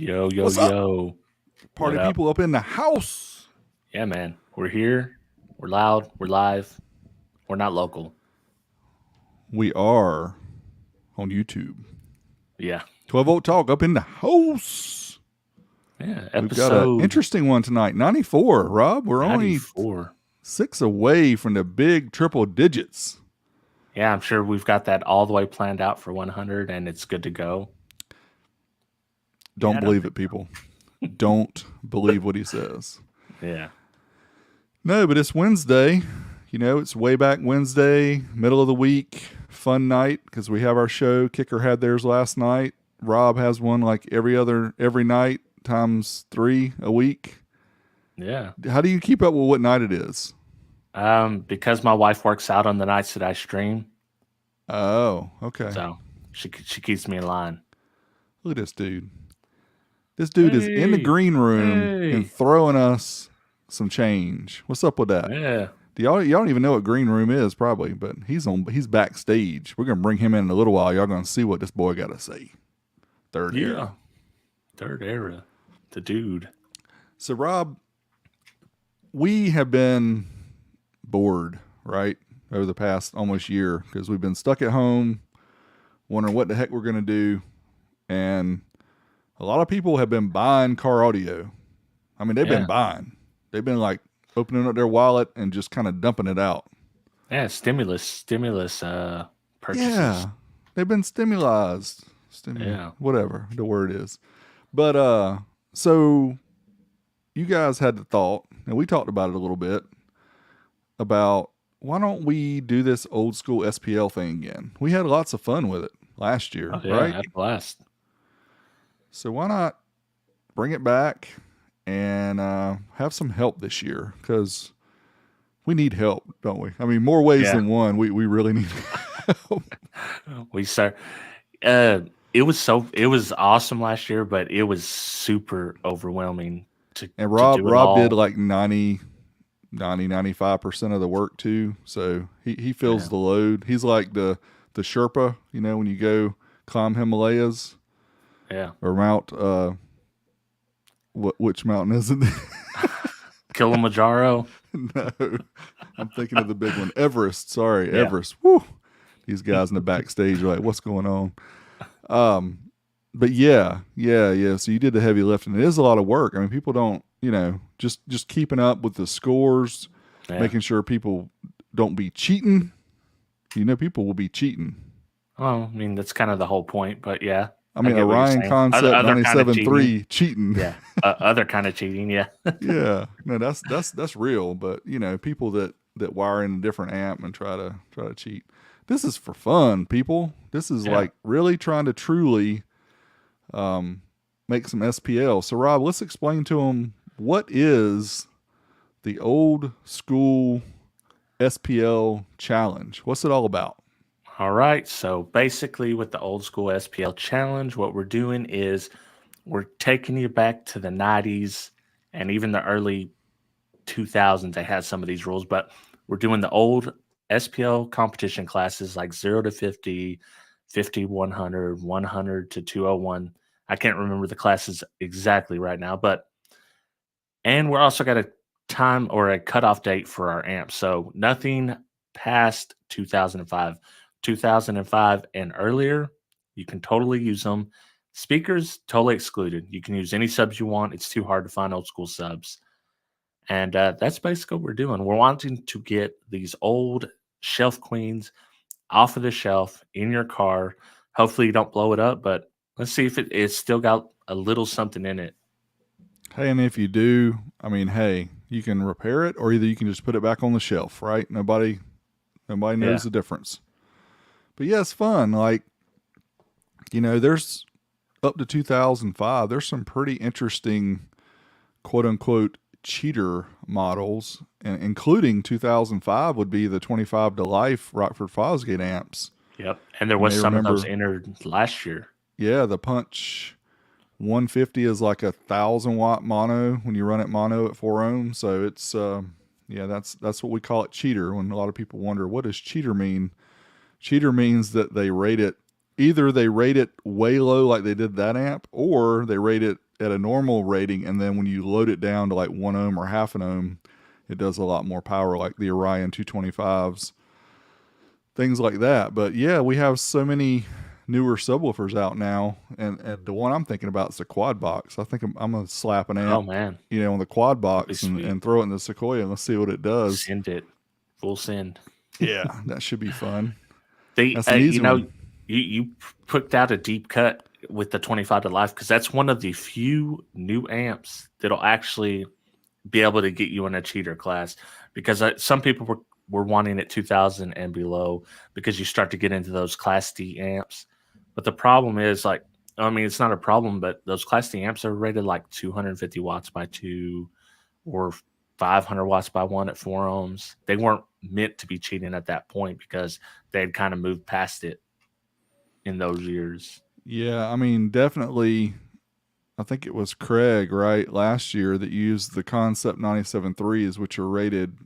Yo, yo, What's up, yo. What party up? people up in the house? Yeah, man. We're here. We're loud. We're live. We're not local. We are on YouTube. Yeah. 12-volt talk up in the house. Yeah. We've got an Episode interesting one tonight. 94, Rob. We're only 94. 6 away from the big triple digits. Yeah, I'm sure we've got that all the way planned out for 100 and it's good to go. Don't Yeah, I don't believe think it, people. Don't believe what he says. Yeah. No, but it's Wednesday. You know, it's way back Wednesday, middle of the week, fun night because we have our show. Kicker had theirs last night. Rob has one like every night times 3 a week. Yeah. How do you keep up with what night it is? Because my wife works out on the nights that I stream, Oh, okay. so she keeps me in line. Look at this dude. This dude is in the Hey. green room and Hey. throwing us some change. What's up with that? Yeah. Do y'all don't even know what green room is probably, but he's backstage. We're gonna bring him in a little while. Y'all gonna see what this boy got to say. Third Yeah. era. Third era. The dude. So Rob, we have been bored, right, over the past almost year because we've been stuck at home, wondering what the heck we're gonna do, and a lot of people have been buying car audio. I mean, they've been Yeah. buying. They've been like opening up their wallet and just kind of dumping it out. Yeah. Stimulus purchases. Yeah, they've been stimulized. Yeah. Whatever the word is. But so you guys had the thought, and we talked about it a little bit about why don't we do this old school SPL thing again? We had lots of fun with it last year, Oh, yeah. right? Had a blast. So why not bring it back and have some help this year? Because we need help, don't we? I mean, more ways Yeah. than one. We really need help. We start. It was awesome last year, but it was super overwhelming And to Rob do it Rob did all. like 95% of the work too. So he feels Yeah. the load. He's like the Sherpa, you know, when you go climb Himalayas Yeah. or Mount which mountain is it? Kilimanjaro. No. I'm thinking of the big one. Everest. Sorry, Yeah. Everest. Woo. These guys in the backstage are like, what's going on? But yeah. So you did the heavy lifting. It is a lot of work. I mean, people don't, just keeping up with the scores, Yeah. making sure people don't be cheating. You know, people will be cheating. Well, I mean, that's kind of the whole point, but yeah. I mean, get what you're Orion saying. Concept Other kind of 97.3 cheating. Yeah. Other kind of cheating. Yeah. Yeah. No, that's real. But people that wire in a different amp and try to cheat. This is for fun, people. This is Yeah. like really trying to truly make some SPL. So Rob, let's explain to them what is the old school SPL challenge. What's it all about? All right. So basically, with the old school SPL challenge, what we're doing is we're taking you back to the 90s and even the early 2000s. They had some of these rules, but we're doing the old SPL competition classes like 0 to 50, 50, 100, 100 to 201. I can't remember the classes exactly right now, and we're also got a time or a cutoff date for our amps. So nothing past 2005. 2005 and earlier, you can totally use them. Speakers, totally excluded. You can use any subs you want. It's too hard to find old school subs. And that's basically what we're doing. We're wanting to get these old shelf queens off of the shelf in your car. Hopefully you don't blow it up, but let's see if it's still got a little something in it. Hey, and if you do, I mean, hey, you can repair it or either you can just put it back on the shelf, right? Nobody knows Yeah. the difference. But yeah, it's fun. Like, there's up to 2005, there's some pretty interesting quote unquote cheater models, and including 2005 would be the 25 to life Rockford Fosgate amps. Yep. And there You was may some of those remember- entered last year. Yeah, the Punch 150 is like 1,000-watt mono when you run it mono at 4 ohms. So it's that's what we call it, cheater. When a lot of people wonder what does cheater mean, cheater means that they rate it way low like they did that amp, or they rate it at a normal rating, and then when you load it down to like 1 ohm or half an ohm, it does a lot more power, like the Orion 225s, things like that. But yeah, we have so many newer subwoofers out now, and the one I'm thinking about is the quad box. I think I'm gonna slap an Oh amp, man, on the quad that'd be box sweet. and throw it in the Sequoia and let's see what it does. Send it, full send. Yeah, that should be fun. They, That's an easy one. you picked out a deep cut with the 25 to life because that's one of the few new amps that'll actually be able to get you in a cheater class. Because some people were wanting it 2000 and below because you start to get into those Class D amps. But the problem is like, I mean, it's not a problem, but those Class D amps are rated like 250 watts by 2 or 500 watts by 1 at 4 ohms. They weren't meant to be cheating at that point because they had kind of moved past it in those years. Yeah, I mean, definitely. I think it was Craig, right, last year that used the Concept 97.3s, which are rated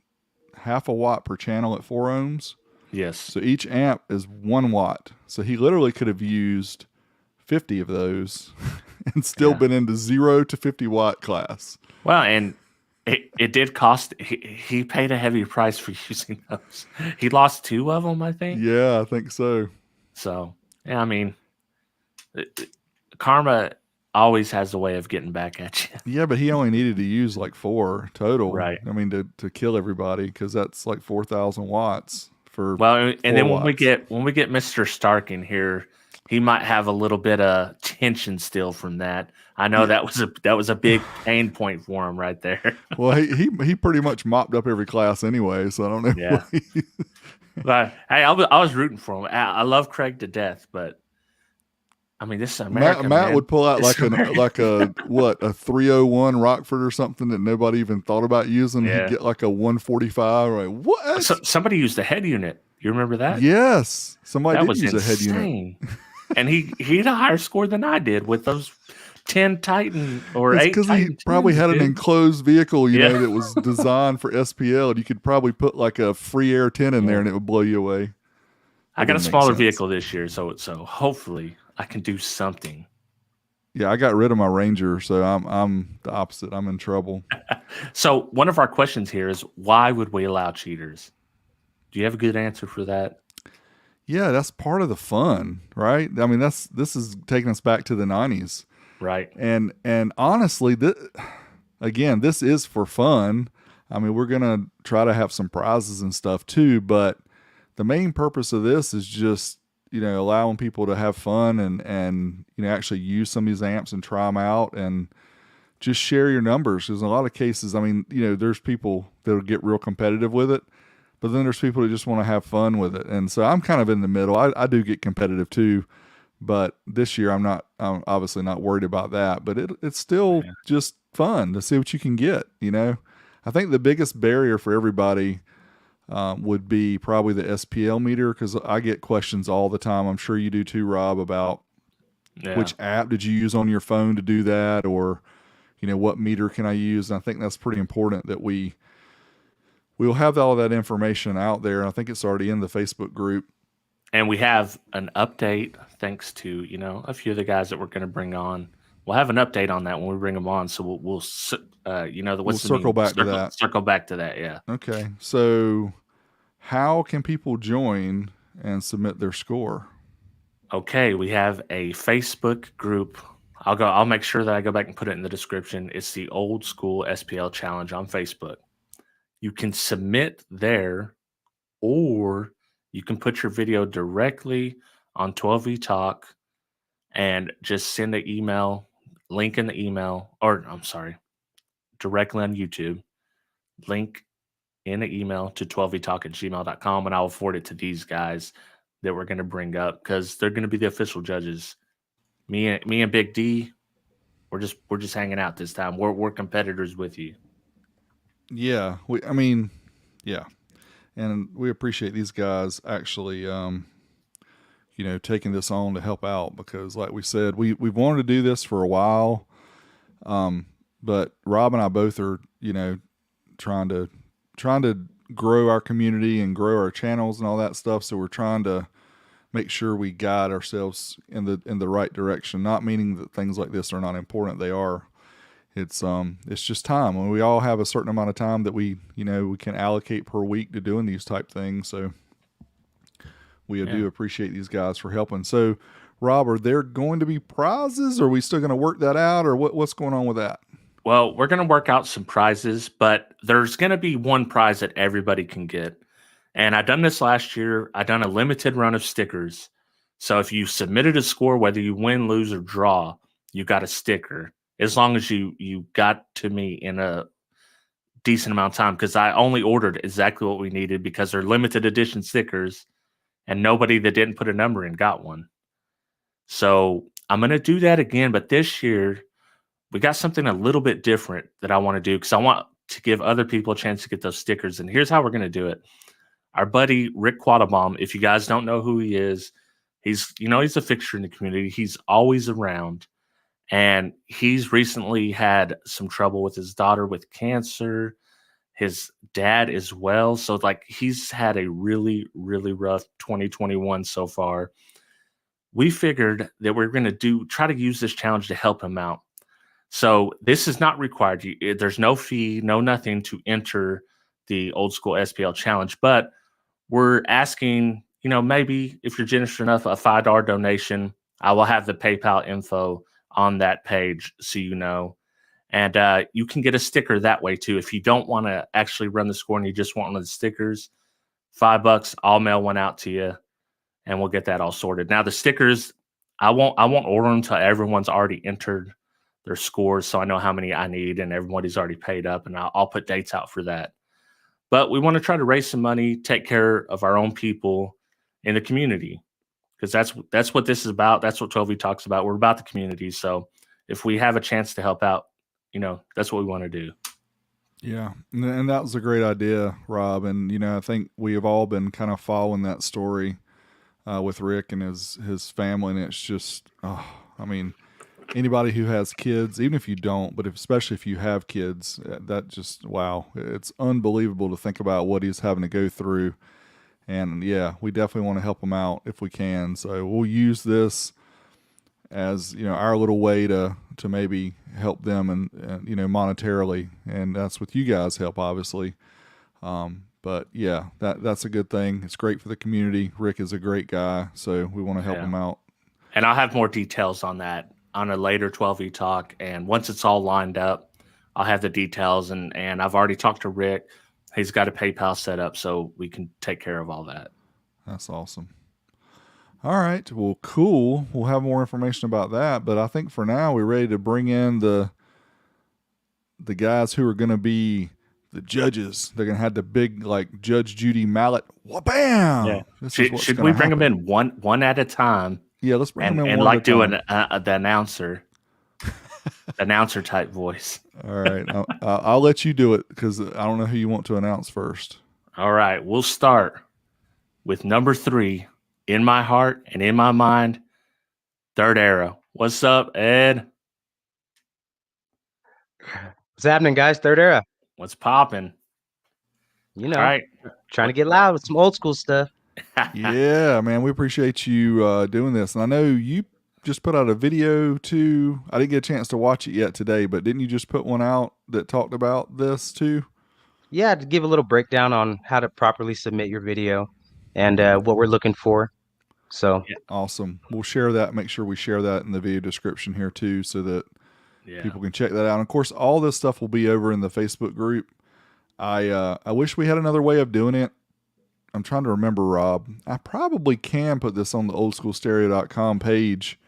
half a watt per channel at 4 ohms. Yes. So each amp is 1 watt. So he literally could have used 50 of those and still Yeah. been in the 0 to 50 watt class. Well, and it did cost. He paid a heavy price for using those. He lost 2 of them, I think. Yeah, I think so. So yeah, I mean, karma always has a way of getting back at you. Yeah, but he only needed to use like 4 total. Right. I mean, to kill everybody, because that's like 4,000 watts for Well, and 4 then when we watts. get Mr. Stark in here, he might have a little bit of tension still from that. I know Yeah. that was a big pain point for him right there. Well, he pretty much mopped up every class anyway, so I don't know. Yeah. But hey, I was rooting for him. I love Craig to death, but I mean, this is America, Matt man. would pull out This like is America. a 301 Rockford or something that nobody even thought about using. He'd Yeah. get like a 145. Like what? Somebody used the head unit. You remember that? Yes, somebody That did was use a head unit. insane. And he had a higher score than I did with those 10 Titan or It's 8 because he Titan probably 10s, had an dude. enclosed vehicle, Yeah. that was designed for SPL, and you could probably put like a free air 10 in there, Yeah. and it would blow you away. I That got a didn't make smaller sense. vehicle this year, so hopefully I can do something. Yeah, I got rid of my Ranger, so I'm the opposite. I'm in trouble. So one of our questions here is why would we allow cheaters? Do you have a good answer for that? Yeah, that's part of the fun, right? I mean, this is taking us back to the 90s. Right. And honestly, again, this is for fun. I mean, we're gonna try to have some prizes and stuff too, but the main purpose of this is just allowing people to have fun and actually use some of these amps and try them out and just share your numbers. Because in a lot of cases, I mean, there's people that'll get real competitive with it, but then there's people that just want to have fun with it. And so I'm kind of in the middle. I do get competitive too, but this year I'm obviously not worried about that, but it's still just fun to see what you can get. I think the biggest barrier for everybody would be probably the SPL meter, because I get questions all the time. I'm sure you do too, Rob, about Yeah. which app did you use on your phone to do that, or what meter can I use. And I think that's pretty important that we'll have all that information out there. I think it's already in the Facebook group. And we have an update thanks to, a few of the guys that we're going to bring on. We'll have an update on that when we bring them on. So we'll We'll circle back to that. Circle back to that. Yeah. Okay. So how can people join and submit their score? Okay. We have a Facebook group. I'll make sure that I go back and put it in the description. It's the Old School SPL Challenge on Facebook. You can submit there, or you can put your video directly on 12V Talk and just send an email, link in the email, or I'm sorry, directly on YouTube, link in an email to 12vtalk@gmail.com, and I will forward it to these guys that we're going to bring up because they're going to be the official judges. Me and Big D, we're just hanging out this time. We're competitors with you. Yeah, yeah, and we appreciate these guys actually, taking this on to help out, because, like we said, we've wanted to do this for a while, but Rob and I both are, trying to grow our community and grow our channels and all that stuff. So we're trying to make sure we guide ourselves in the right direction. Not meaning that things like this are not important; they are. It's just time. And we all have a certain amount of time that we can allocate per week to doing these type things. So we Yeah. do appreciate these guys for helping. So, Rob, are there going to be prizes? Or are we still going to work that out, or what's going on with that? Well, we're going to work out some prizes, but there's going to be one prize that everybody can get. And I done this last year. I done a limited run of stickers. So if you submitted a score, whether you win, lose, or draw, you got a sticker. As long as you got to me in a decent amount of time, because I only ordered exactly what we needed because they're limited edition stickers, and nobody that didn't put a number in got one. So I'm gonna do that again, but this year we got something a little bit different that I want to do because I want to give other people a chance to get those stickers. And here's how we're gonna do it. Our buddy Rick Quattlebaum, if you guys don't know who he is, he's a fixture in the community. He's always around. And he's recently had some trouble with his daughter with cancer, his dad as well. So like he's had a really, really rough 2021 so far. We figured that we're going to try to use this challenge to help him out. So this is not required. There's no fee, no nothing to enter the Old School SPL challenge, but we're asking, maybe if you're generous enough, a $5 donation. I will have the PayPal info on that page so you know. And you can get a sticker that way too. If you don't want to actually run the score and you just want one of the stickers, $5, I'll mail one out to you and we'll get that all sorted. Now the stickers, I won't order them until everyone's already entered their scores, so I know how many I need and everybody's already paid up, and I'll put dates out for that. But we want to try to raise some money, take care of our own people in the community, because that's what this is about. That's what 12V talks about. We're about the community. So if we have a chance to help out, that's what we want to do. Yeah, and that was a great idea, Rob. And I think we have all been kind of following that story with Rick and his family, and it's just, I mean, anybody who has kids, even if you don't, but especially if you have kids, that just, wow, it's unbelievable to think about what he's having to go through. And yeah, we definitely want to help him out if we can. So we'll use this as our little way to maybe help them and monetarily, and that's with you guys' help, obviously. But yeah, that's a good thing. It's great for the community. Rick is a great guy, so we want to help him out. And I'll have more details on that on a later 12E talk. And once it's all lined up, I'll have the details. And I've already talked to Rick. He's got a PayPal set up, so we can take care of all that. That's awesome. All right. Well, cool. We'll have more information about that. But I think for now, we're ready to bring in the guys who are going to be the judges. They're going to have the big, like, Judge Judy mallet. Wha-bam! Yeah. Should we bring them in one at a time? Yeah, let's bring them in and one like at a time. doing the announcer type voice. All right. I'll let you do it because I don't know who you want to announce first. All right. We'll start with number 3, in my heart and in my mind, Third Arrow. What's up, Ed? What's happening, guys? Third Era. What's popping? All right. Right. Trying to get loud with some old school stuff. Yeah, man, we appreciate you doing this. And I know you just put out a video too. I didn't get a chance to watch it yet today, but didn't you just put one out that talked about this too? Yeah, to give a little breakdown on how to properly submit your video and what we're looking for. So awesome. We'll share that. Make sure we share that in the video description here too, so that people can check that out. And of course, all this stuff will be over in the Facebook group. I wish we had another way of doing it. I'm trying to remember, Rob. I probably can put this on the oldschoolstereo.com page.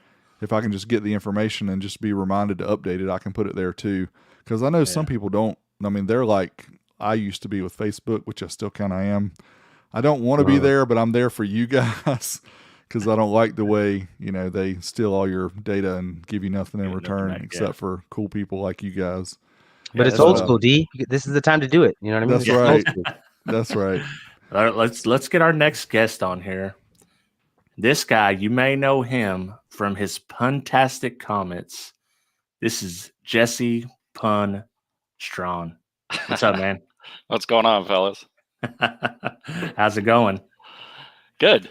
If I can just get the information and just be reminded to update it, I can put it there too. Because I know some people don't. I mean, they're like I used to be with Facebook, which I still kind of am. I don't want to be there, but I'm there for you guys because I don't like the way, they steal all your data and give you nothing in return except for cool people like you guys. But it's old school, D. This is the time to do it. You know what I mean? That's right. That's right. All right, let's get our next guest on here. This guy, you may know him from his puntastic comments. This is Jesse Pun Strawn. What's up, man? What's going on, fellas? How's it going? Good.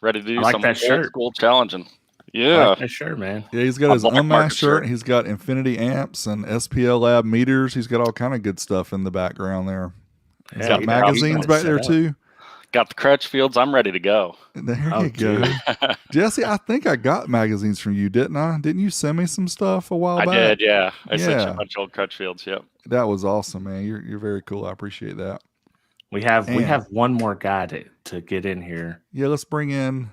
Ready to do I like some that old shirt. school challenging. I Yeah. like that shirt, man. Yeah, he's got A his black unmasked market shirt. shirt. He's got infinity amps and SPL lab meters. He's got all kind of good stuff in the background there. He's Yeah, got he magazines got it back set there up. too. Got the Crutchfields. I'm ready to go. There Oh, you go. dude. Jesse, I think I got magazines from you, didn't I? Didn't you send me some stuff a while I back? did, yeah. I sent you a Yeah. bunch of old Crutchfields, yep. That was awesome, man. You're very cool. I appreciate that. We have And one more guy to get in here. yeah, let's bring in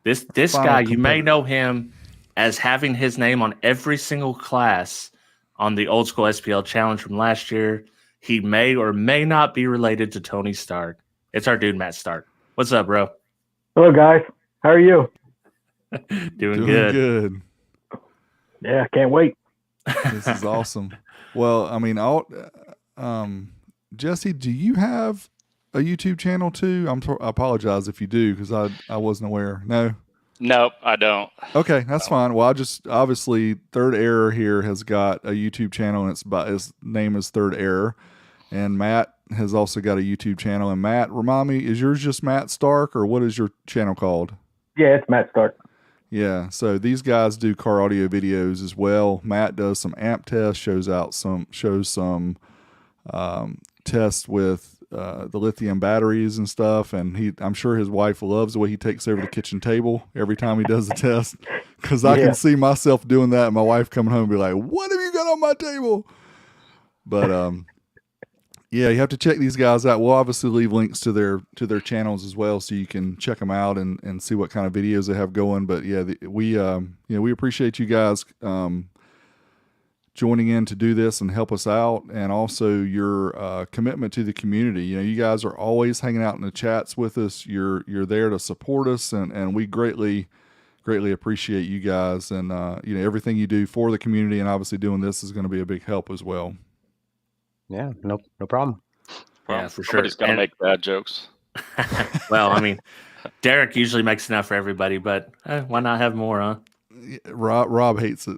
This final guy, you may competitor. know him as having his name on every single class on the Old School SPL Challenge from last year. He may or may not be related to Tony Stark. It's our dude, Matt Stark. What's up, bro? Hello, guys. How are you? Doing good. Yeah, can't wait. This is awesome. Well, I mean, Jesse, do you have a YouTube channel too? I apologize if you do because I wasn't aware. No. Nope, I don't. Okay, that's fine. Well, I just obviously Third Error here has got a YouTube channel, and his name is Third Error, and Matt has also got a YouTube channel. And Matt, remind me, is yours just Matt Stark, or what is your channel called? Yeah, it's Matt Stark. Yeah, so these guys do car audio videos as well. Matt does some amp tests, shows some tests with the lithium batteries and stuff, and I'm sure his wife loves the way he takes over the kitchen table every time he does the test, because I can see myself doing that, and my wife coming home and be like, "What have you got on my table?" But yeah, you have to check these guys out. We'll obviously leave links to their channels as well, so you can check them out and see what kind of videos they have going. But yeah, we appreciate you guys joining in to do this and help us out, and also your commitment to the community. You know, you guys are always hanging out in the chats with us. You're there to support us, and we greatly appreciate you guys, and everything you do for the community, and obviously doing this is going to be a big help as well. Yeah, no problem. Yeah, for sure. Somebody's got to make bad jokes. Well, I mean, Derek usually makes enough for everybody, but why not have more, huh? Rob hates it.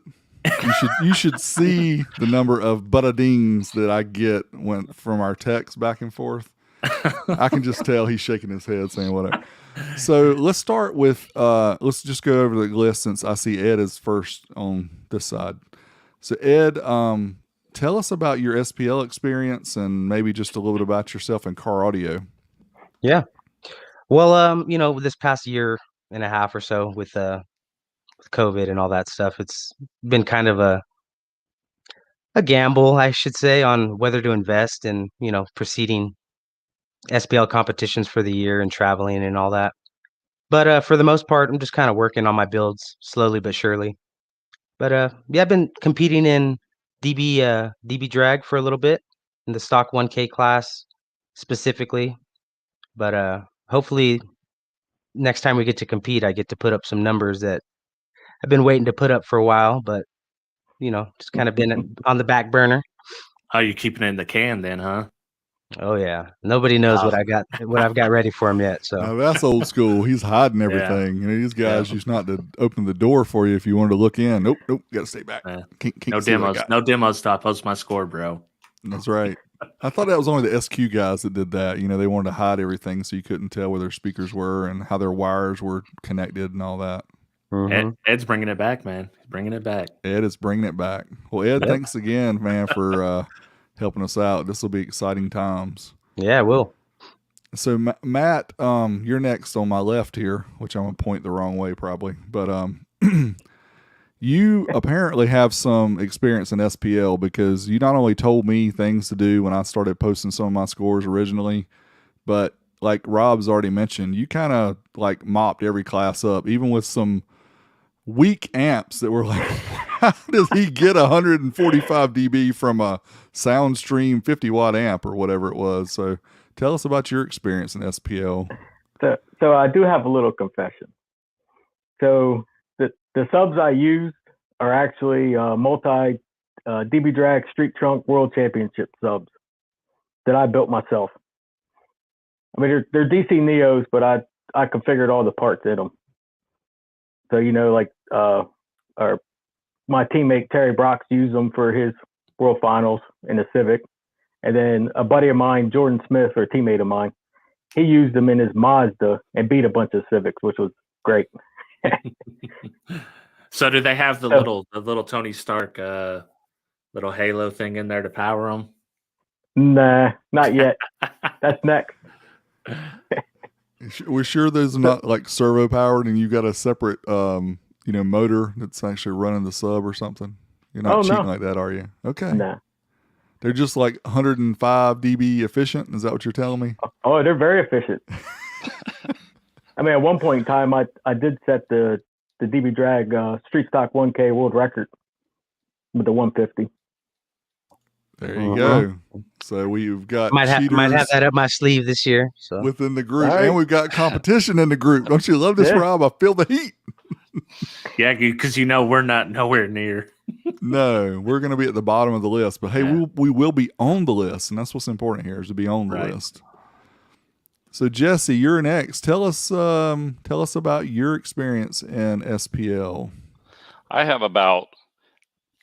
You should see the number of butt-a-dings that I get from our texts back and forth. I can just tell he's shaking his head saying whatever. So let's start with let's just go over the list since I see Ed is first on this side. So Ed, tell us about your SPL experience and maybe just a little bit about yourself in car audio. Yeah. Well, this past year and a half or so with COVID and all that stuff, it's been kind of a gamble, I should say, on whether to invest in, preceding SPL competitions for the year and traveling and all that. But for the most part, I'm just kind of working on my builds slowly but surely. But yeah, I've been competing in DB drag for a little bit in the stock 1K class specifically. But hopefully next time we get to compete, I get to put up some numbers that I've been waiting to put up for a while, but just kind of been on the back burner. Oh, you keeping it in the can then, huh? Oh yeah, nobody knows what I've got ready for him yet. So Now, that's old school. He's hiding everything. You know, these guys used not to open the door for you if you wanted to look in. Nope, got to stay back. Can't no see demos. No demos. Stop. Post my score, bro. That's right. I thought that was only the SQ guys that did that. You know, they wanted to hide everything so you couldn't tell where their speakers were and how their wires were connected and all that. Mm-hmm. Ed's bringing it back, man. He's bringing it back. Ed is bringing it back. Well, Ed, thanks again, man, for helping us out. This will be exciting times. Yeah, it will. So, Matt, you're next on my left here, which I'm going to point the wrong way probably. But you apparently have some experience in SPL because you not only told me things to do when I started posting some of my scores originally, but like Rob's already mentioned, you kind of like mopped every class up, even with some weak amps that were like, how does he get 145 dB from a Soundstream 50 watt amp or whatever it was? So tell us about your experience in SPL. So I do have a little confession. So the subs I used are actually multi DB Drag Street Trunk World Championship subs that I built myself. I mean, they're DC Neos, but I configured all the parts in them. So, my teammate Terry Brox used them for his World Finals in the Civic. And then a buddy of mine, Jordan Smith, or a teammate of mine, he used them in his Mazda and beat a bunch of Civics, which was great. So do they have the little Tony Stark little halo thing in there to power them? Nah, not yet. That's next. We're sure those are not like servo powered, and you got a separate motor that's actually running the sub or something. You're not cheating like that, are you? Okay. Nah. They're just like 105 dB efficient. Is that what you're telling me? Oh, they're very efficient. I mean, at one point in time, I did set the DB drag street stock 1K world record with the 150. There you go. So we've got might have that up my sleeve this year. So within the group, right. and we've got competition in the group. Don't you love this, Rob? I feel the heat. Yeah, because we're not nowhere near. No, we're going to be at the bottom of the list, but hey, we will be on the list, and that's what's important here is to be on the list. So Jesse, you're next. Tell us about your experience in SPL. I have about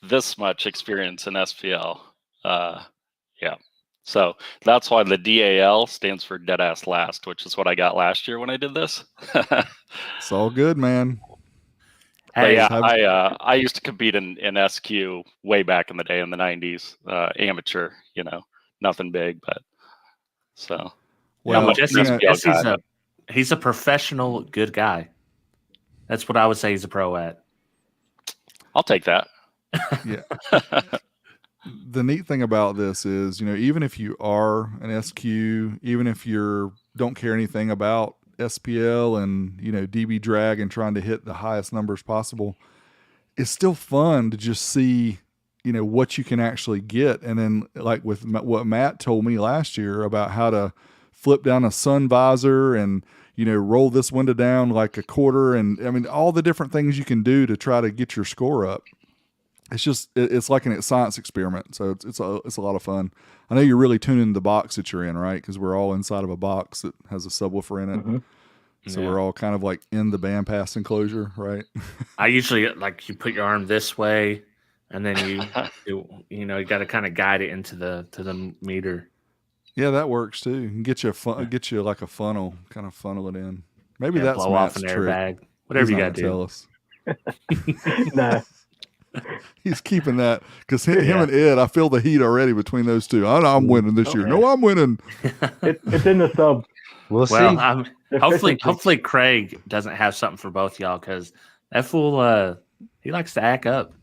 this much experience in SPL. So that's why the DAL stands for dead ass last, which is what I got last year when I did this. It's all good, man. Hey, I used to compete in SQ way back in the day in the 90s, amateur, nothing big, but so. Well, he's a professional good guy. That's what I would say he's a pro at. I'll take that. Yeah. The neat thing about this is, even if you are an SQ, even if don't care anything about SPL and, DB drag and trying to hit the highest numbers possible, it's still fun to just see, what you can actually get. And then like with what Matt told me last year about how to flip down a sun visor and, roll this window down like a quarter. And I mean, all the different things you can do to try to get your score up. It's like a science experiment. So it's a lot of fun. I know you're really tuning the box that you're in, right? Because we're all inside of a box that has a subwoofer in it. Mm-hmm. So we're all kind of like in the bandpass enclosure, right? I usually you put your arm this way, and then you got to kind of guide it into the meter. Yeah, that works too. You can get you like a funnel, kind of funnel it in. Maybe that's blow off an airbag. Whatever you got to do. Tell us. Nah. He's keeping that because him and Ed, I feel the heat already between those two. I'm winning this year. No, I'm winning. It's in the sub. We'll see. Hopefully Craig doesn't have something for both y'all because that fool he likes to act up.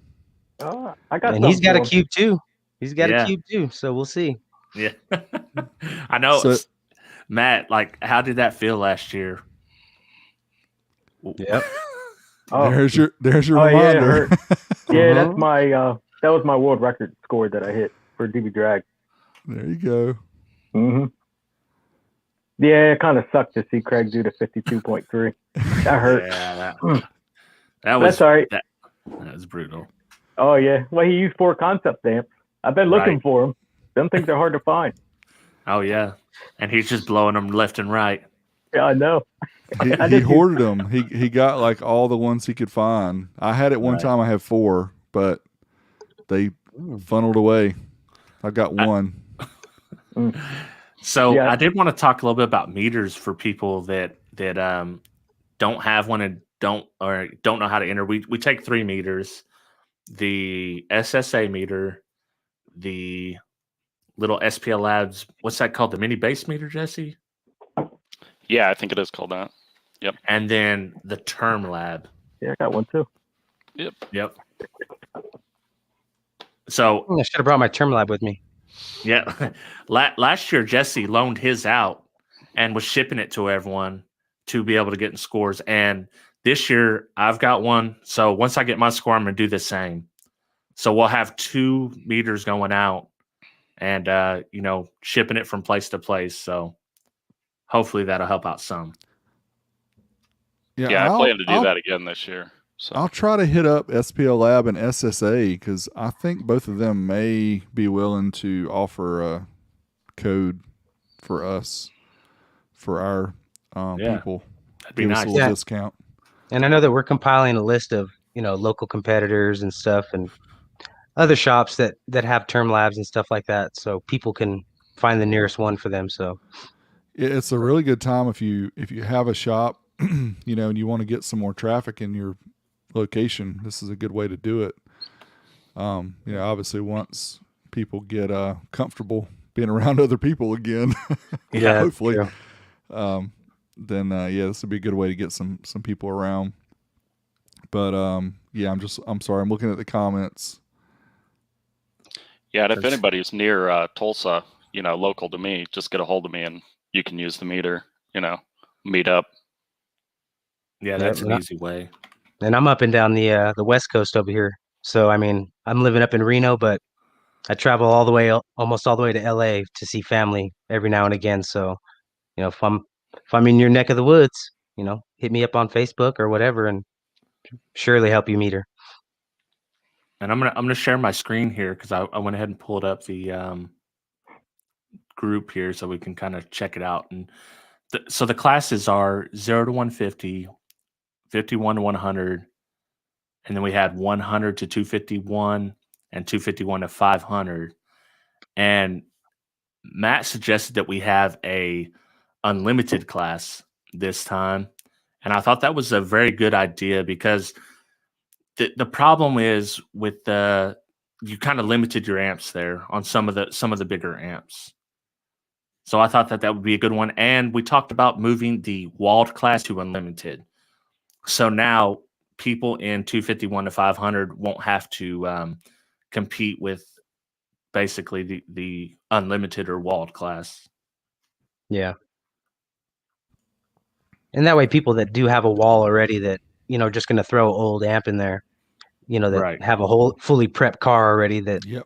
I got. And he's got a cube too. A cube too. So we'll see. Yeah, I know. So, Matt, how did that feel last year? Yep. There's your reminder. Yeah, that's my that was my world record score that I hit for DB drag. There you go. Mm-hmm. Yeah, it kind of sucked to see Craig do the 52.3. That hurt. Yeah, that was. That's all right. That was brutal. Oh yeah, well he used 4 concept amps. I've been looking for them. Them things are hard to find. Oh yeah, and he's just blowing them left and right. Yeah, I know. He hoarded them. He got like all the ones he could find. I had at one time. I had 4, but they funneled away. I got 1. So I did want to talk a little bit about meters for people that don't have one and don't know how to enter. We take 3 meters: the SSA meter, the little SPL Labs. What's that called? The mini base meter, Jesse? Yeah, I think it is called that. Yep. And then the term lab. Yeah, I got one too. Yep. So I should have brought my term lab with me. Yeah. Last year, Jesse loaned his out and was shipping it to everyone to be able to get in scores. And this year, I've got one. So once I get my score, I'm going to do the same. So we'll have 2 meters going out and, shipping it from place to place. So hopefully that'll help out some. Yeah, I plan to do that again this year. So I'll try to hit up SPL Lab and SSA because I think both of them may be willing to offer a code for us, for our people. That'd be nice. A little discount. And I know that we're compiling a list of, local competitors and stuff and other shops that have term labs and stuff like that. So people can find the nearest one for them. So It's a really good time if you have a shop, and you want to get some more traffic in your location. This is a good way to do it. Obviously once people get comfortable being around other people again, Yeah, hopefully, true. then this would be a good way to get some people around. But I'm sorry, I'm looking at the comments. Yeah, and if anybody's near Tulsa, local to me, just get a hold of me and you can use the meter, meet up. Yeah, that's an easy way. And I'm up and down the West Coast over here. So I mean, I'm living up in Reno, but I travel almost all the way to LA to see family every now and again. So, if I'm in your neck of the woods, hit me up on Facebook or whatever and surely help you meet her. And I'm gonna share my screen here because I went ahead and pulled up the group here so we can kind of check it out. And so the classes are 0 to 150, 51 to 100, and then we had 100 to 251 and 251 to 500. And Matt suggested that we have a unlimited class this time, and I thought that was a very good idea because the problem is with you kind of limited your amps there on some of the bigger amps. So I thought that would be a good one. And we talked about moving the walled class to unlimited. So now people in 251 to 500 won't have to compete with basically the unlimited or walled class. Yeah. And that way people that do have a wall already that, just going to throw old amp in there, that Right. have a whole fully prepped car already that Yep.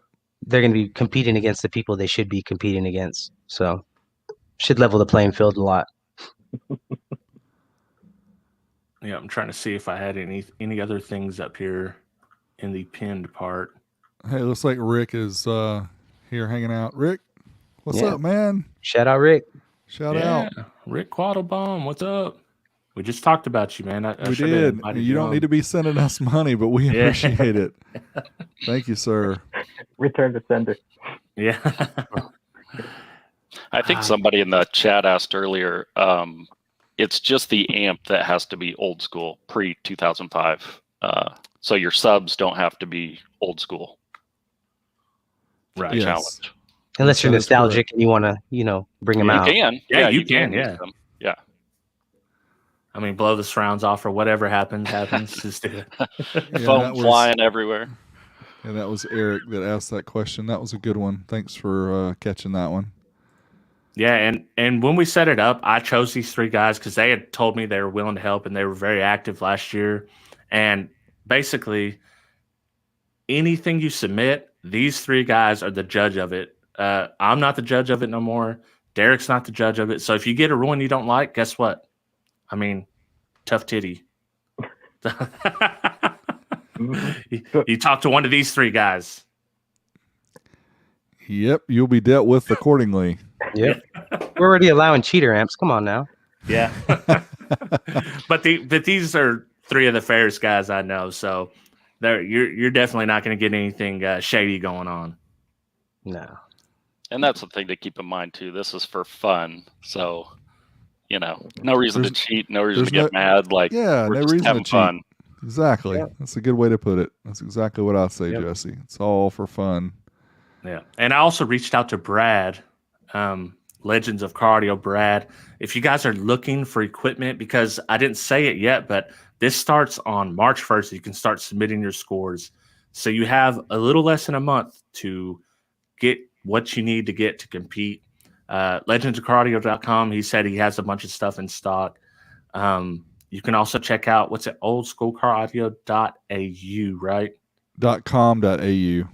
they're going to be competing against the people they should be competing against. So should level the playing field a lot. Yeah, I'm trying to see if I had any other things up here in the pinned part. Hey, looks like Rick is here hanging out. Rick, what's up, man? Shout out, Rick. Shout out. Rick Quattlebaum, what's up? We just talked about you, man. We did. You don't need to be sending us money, but we appreciate it. Thank you, sir. Return to sender. Yeah. I think somebody in the chat asked earlier, it's just the amp that has to be old school, pre-2005. So your subs don't have to be old school. Right. Yes. Challenge. Unless you're nostalgic and you want to, bring them out. You can. Yeah, you can. use Yeah. them. Yeah. I mean, blow the surrounds off or whatever happens. Just do it. Foam flying everywhere. And that was Eric that asked that question. That was a good one. Thanks for catching that one. Yeah, and when we set it up, I chose these three guys because they had told me they were willing to help and they were very active last year. And basically, anything you submit, these three guys are the judge of it. I'm not the judge of it no more. Derek's not the judge of it. So if you get a ruin you don't like, guess what? I mean, tough titty. You talk to one of these three guys. Yep, you'll be dealt with accordingly. Yep. We're already allowing cheater amps. Come on now. Yeah. but these are three of the fairest guys I know, so you're definitely not going to get anything shady going on. No. And that's the thing to keep in mind too. This is for fun, so no reason to cheat, no reason to get mad. Like, yeah, we're no just reason having to fun. cheat. Exactly. Yep. That's a good way to put it. That's exactly what I say, Yep. Jesse. It's all for fun. Yeah, and I also reached out to Brad, Legends of Cardio, Brad. If you guys are looking for equipment, because I didn't say it yet, but this starts on March 1st. You can start submitting your scores. So you have a little less than a month to get what you need to get to compete. Legendsofcardio.com. He said he has a bunch of stuff in stock. You can also check out oldschoolcaraudio.au, right? .com.au.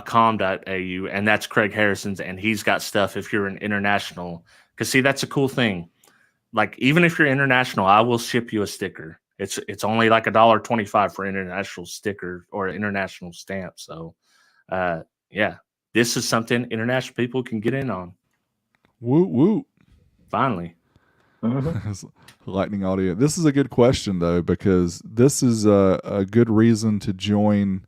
.com.au, and that's Craig Harrison's, and he's got stuff if you're an international. Because see, that's a cool thing. Like, even if you're international, I will ship you a sticker. It's only like $1.25 for an international sticker or an international stamp. So, yeah, this is something international people can get in on. Woo woo! Finally. Lightning audio. This is a good question though, because this is a good reason to join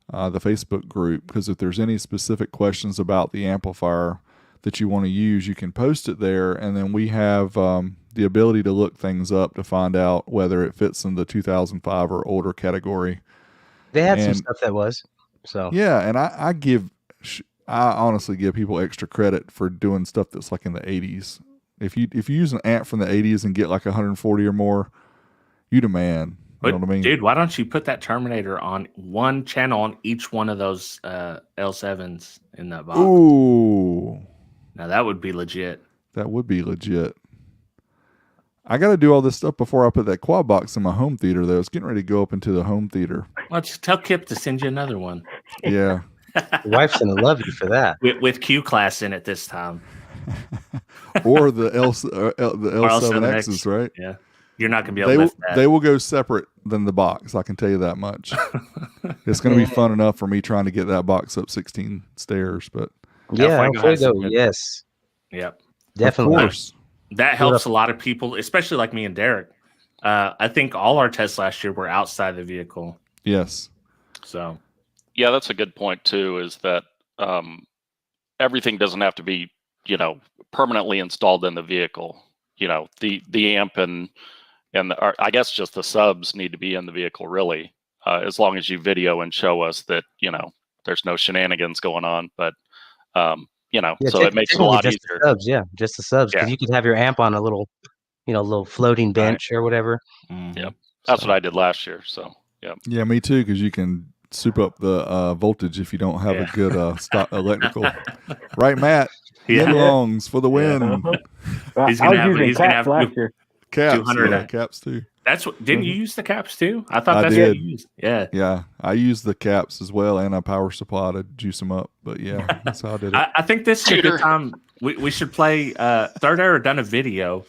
the Facebook group, because if there's any specific questions about the amplifier, that you want to use, you can post it there, and then we have the ability to look things up to find out whether it fits in the 2005 or older category. They had some And stuff that was. So yeah, and I honestly give people extra credit for doing stuff that's like in the 80s. If you use an amp from the 80s and get like 140 or more, you the man. You know what I mean? Dude, why don't you put that Terminator on one channel on each one of those L7s in that box? Ooh, Now that would be legit. that would be legit. I got to do all this stuff before I put that quad box in my home theater, though. It's getting ready to go up into the home theater. Let's tell Kip to send you another one. Yeah. your wife's gonna love you for that. With Q class in it this time. Or the L7Xs, right? Yeah. You're not going to be able to lift that. They will go separate than the box. I can tell you that much. It's going to be fun enough for me trying to get that box up 16 stairs, but Yeah, Fuego has some good- yes, Yep. definitely. of course. That helps a lot of people, especially like me and Derek. I think all our tests last year were outside the vehicle. Yes. So, Yeah, that's a good point too. Is that everything doesn't have to be, permanently installed in the vehicle. The amp and I guess just the subs need to be in the vehicle, really, as long as you video and show us that there's no shenanigans going on. But so it makes it a lot just easier. The subs, just the subs, because Yeah. you could have your amp on a little, little floating bench or whatever. mhm. That's what I did last year. So Yeah, me too, because you can soup up the voltage if you don't have a good electrical. Right, Matt? Yeah. Longs for the win. He's I gonna was have- using he's gonna caps have last to- year. Caps. 200. Yeah, caps too. That's what. Didn't you use the caps too? I thought I that's did. what you used. Yeah. Yeah, I use the caps as well and a power supply to juice them up. But yeah, that's how I did it. I think this is a Cheater. good time. We should play. Third Era done a video,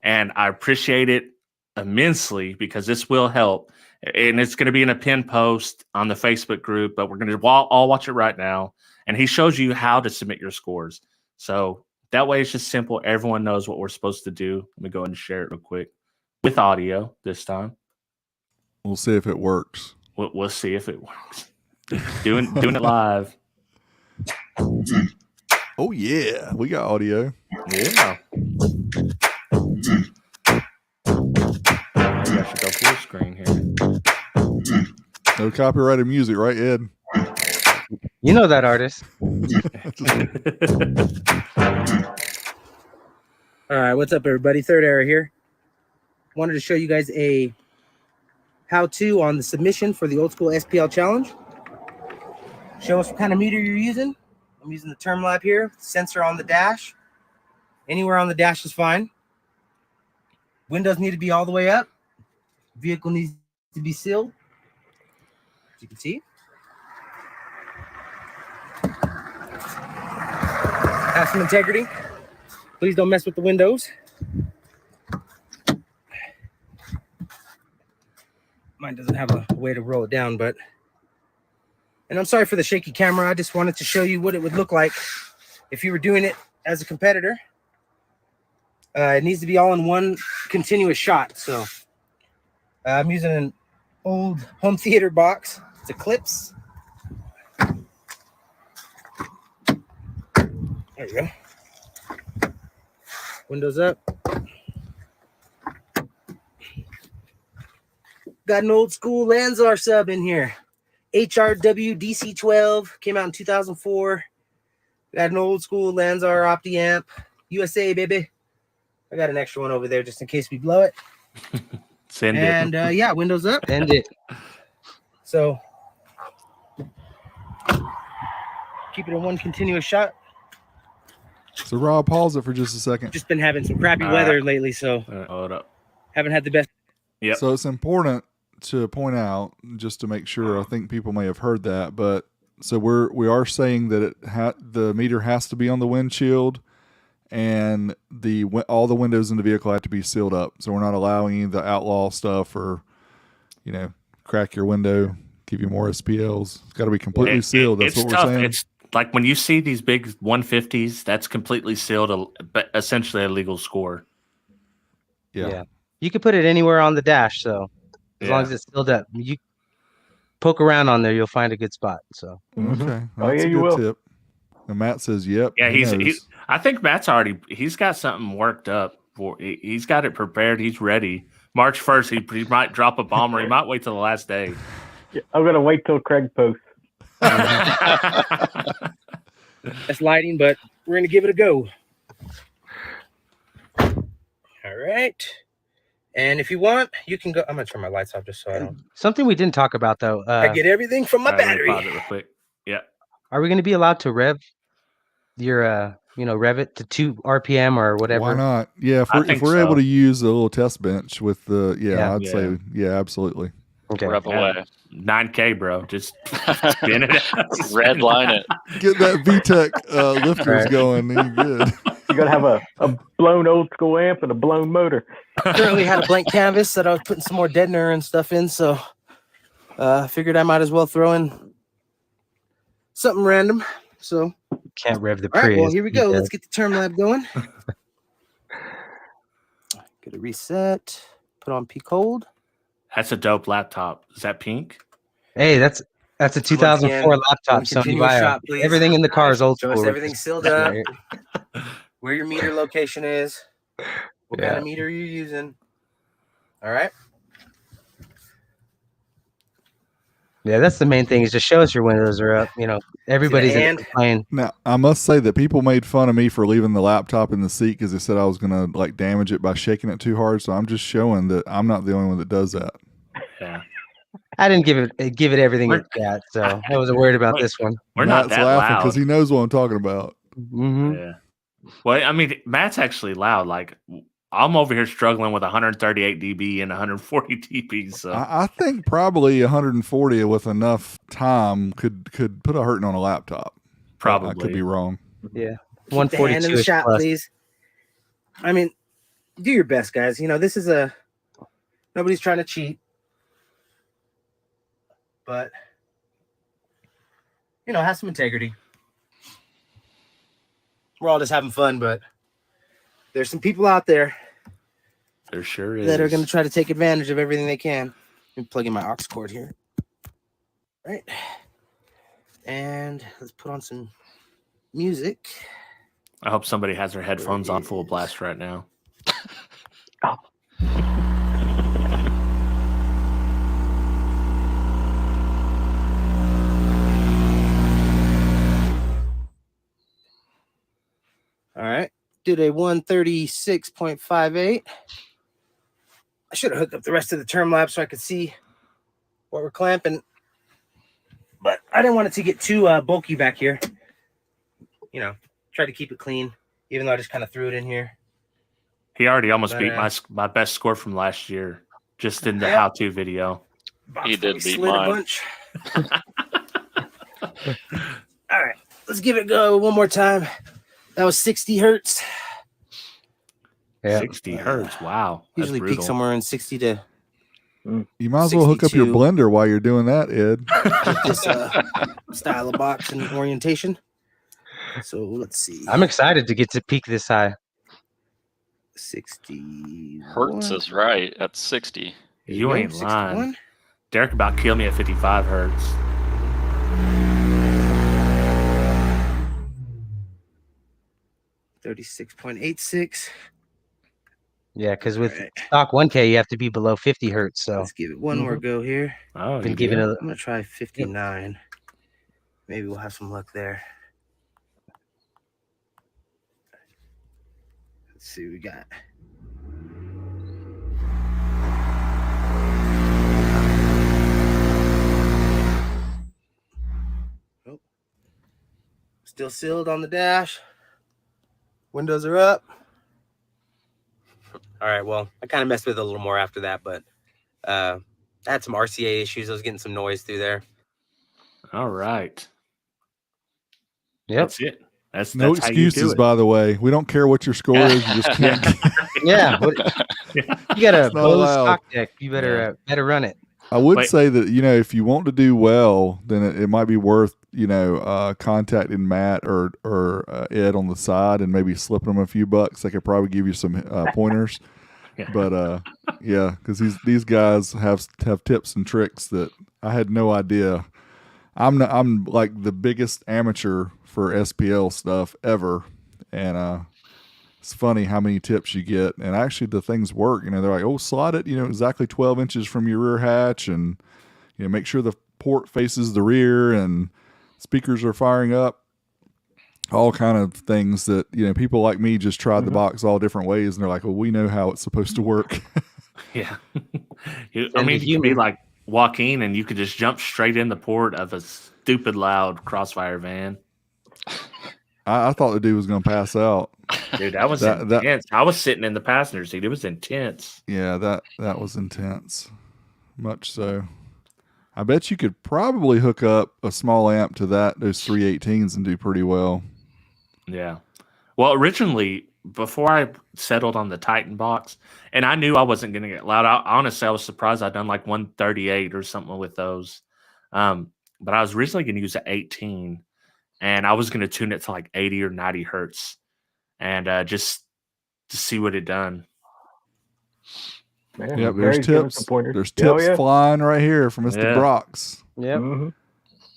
and I appreciate it immensely because this will help. And it's going to be in a pin post on the Facebook group, but we're going to all watch it right now. And he shows you how to submit your scores. So that way it's just simple. Everyone knows what we're supposed to do. Let me go ahead and share it real quick with audio this time. We'll see if it works. We'll see if it works. doing it live. Oh yeah, we got audio. Yeah. Maybe I should go full screen here. No copyrighted music, right, Ed? You know that artist. All right, what's up, everybody? Third Era here. Wanted to show you guys a how-to on the submission for the Old School SPL Challenge. Show us what kind of meter you're using. I'm using the Term Lab here. Sensor on the dash. Anywhere on the dash is fine. Windows need to be all the way up. Vehicle needs to be sealed, as you can see. Have some integrity. Please don't mess with the windows. Mine doesn't have a way to roll it down, but... And I'm sorry for the shaky camera. I just wanted to show you what it would look like if you were doing it as a competitor. It needs to be all in one continuous shot. So I'm using an old home theater box. It's a Clips. There you go. Windows up. Got an Old School Lanzar sub in here. HRW DC12 came out in 2004. Got an Old School Lanzar Opti amp. USA, baby. I got an extra one over there just in case we blow it. Send it. And yeah, windows up. End it. So keep it in one continuous shot. So Rob, pause it for just a second. Just been having some crappy weather lately, so Hold up. haven't had the best. Yep. So it's important to point out, just to make sure. I think people may have heard that, but so we are saying that the meter has to be on the windshield, and all the windows in the vehicle have to be sealed up. So we're not allowing any of the outlaw stuff or crack your window, give you more SPLs. It's got to be completely sealed. That's it's what tough. we're saying. It's like when you see these big 150s, that's completely sealed, but essentially a legal score. Yeah. You can put it anywhere on the dash, so as long as it's sealed up, you poke around on there, you'll find a good spot. So Okay. Oh, That's yeah, a you good will. tip. And Matt says, "Yep." Yeah, he he, knows. I think Matt's he's got something worked up for. He's got it prepared. He's ready. March 1st, he might drop a bomb, or he might wait till the last day. Yeah, I'm gonna wait till Craig posts. That's lighting, but we're gonna give it a go. All right. And if you want, you can go. I'm gonna turn my lights off just so I don't. Something we didn't talk about though. I get everything from my All right, let me battery. pause it real quick. Yeah. Are we going to be allowed to rev your rev it to 2 RPM or whatever? Why not? Yeah, if I we're think able so. to use a little test bench with the I'd Yeah. say absolutely. Okay. Rev away. 9K, bro. Just spin it out. Red line it. Get that VTEC lifters Right. going, then you're good. You're gonna have a blown old school amp and a blown motor. Currently had a blank canvas that I was putting some more deadener and stuff in, so I figured I might as well throw in something random. So Can't rev the all right, Prius. well, here we go. Yeah. Let's get the term lab going. Get a reset. Put on peak hold. That's a dope laptop. Is that pink? Hey, that's a 2004 laptop, Sony continue with Vaio. shot, please. Everything in the car is old Show school. us everything sealed up. Where your meter location is. What kind of meter you're using. All right. Yeah, that's the main thing is just show us your windows are up. Everybody's hand? playing. Now, I must say that people made fun of me for leaving the laptop in the seat because they said I was going to damage it by shaking it too hard. So I'm just showing that I'm not the only one that does that. Yeah. I didn't give it everything it got, so I wasn't worried about this one. We're Matt's not that laughing loud. because he knows what I'm talking about. Mm-hmm. Yeah. Well, I mean, Matt's actually loud. Like, I'm over here struggling with 138 dB and 140 dB. So I think probably 140 with enough time could put a hurting on a laptop. probably I could be wrong. Yeah, Keep the hand in the 142 shot, plus. please. I mean, do your best, guys. This is nobody's trying to cheat, but have some integrity. We're all just having fun, but there's some people out there there sure is. that are going to try to take advantage of everything they can. Let me plug in my aux cord here. Right. And let's put on some music. I hope somebody has their headphones on full blast right now. All right. Did a 136.58. I should have hooked up the rest of the term lab so I could see what we're clamping. But I didn't want it to get too bulky back here. Try to keep it clean, even though I just kind of threw it in here. He already almost But, beat my best score from last year just in the Yeah. how-to video. He did beat Slid mine. a bunch. All right. Let's give it a go one more time. That was 60 hertz. Yeah. 60 hertz. Wow. That's Usually peak brutal. somewhere in 60 to You might as well hook up your 62. blender while you're doing that, Ed. this style of box and orientation. So let's see. I'm excited to get to peak this high. 60 Hertz is right at 60. You ain't lying. 61. Derek about killed me at 55 hertz. $36.86. Yeah, because with Right. stock 1K, you have to be below 50 hertz. So Let's give it one more go here. Oh, been you giving do? it. I'm gonna try 59. Maybe we'll have some luck there. Let's see what we got. Oh. Still sealed on the dash. Windows are up. All right, well, I kind of messed with it a little more after that, but I had some RCA issues. I was getting some noise through there. All right. Yep. That's it. That's No that's how you do excuses, it. by the way. We don't care what your score is. You just can't. Yeah. You got a It's not Bose allowed. stock deck. You better run it. I would Wait. say that, if you want to do well, then it might be worth, contacting Matt or Ed on the side and maybe slipping them a few bucks. They could probably give you some pointers. Yeah. But yeah, because these guys have tips and tricks that I had no idea. I'm like the biggest amateur for SPL stuff ever, and it's funny how many tips you get. And actually, the things work. They're like, oh, slide it, exactly 12 inches from your rear hatch, and make sure the port faces the rear, and speakers are firing up. All kind of things that people like me just tried the box all different ways, and they're like, well, we know how it's supposed to work. Yeah. You could be like Joaquin, and you could just jump straight in the port of a stupid loud Crossfire van. I thought the dude was going to pass out. Dude, that was intense. I was sitting in the passenger seat. It was intense. Yeah, that was intense. Much so. I bet you could probably hook up a small amp to those 318s and do pretty well. Yeah. Well, originally, before I settled on the Titan box, and I knew I wasn't going to get loud. Honestly, I was surprised I'd done like 138 or something with those. But I was originally going to use an 18, and I was going to tune it to like 80 or 90 hertz, and just to see what it done. Man, yep, there's tips. There's tips flying right here from Mr. Brox. Yep. Mm-hmm.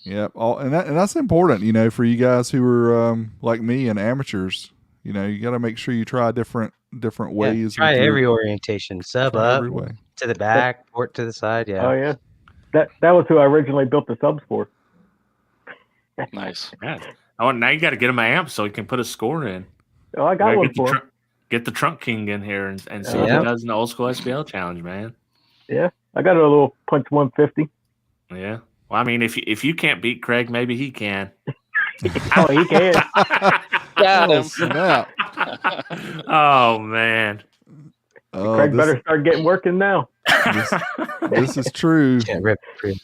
Yep. And that's important, for you guys who are like me and amateurs. You got to make sure you try different ways. Try every orientation. Sub up, to the back, port to the side. Yeah. Oh yeah. That was who I originally built the subs for. Nice. Yeah. Oh, now you got to get him an amp so he can put a score in. Oh, I got one for him. Get the Trunk King in here and see what he does in the Old School SPL challenge, man. Yeah, I got a little Punch 150. Yeah. Well, I mean, if you can't beat Craig, maybe he can. Oh, he can. Got him. Snap. Oh man. Craig better start getting working now. This is true. Can't rev the Prius.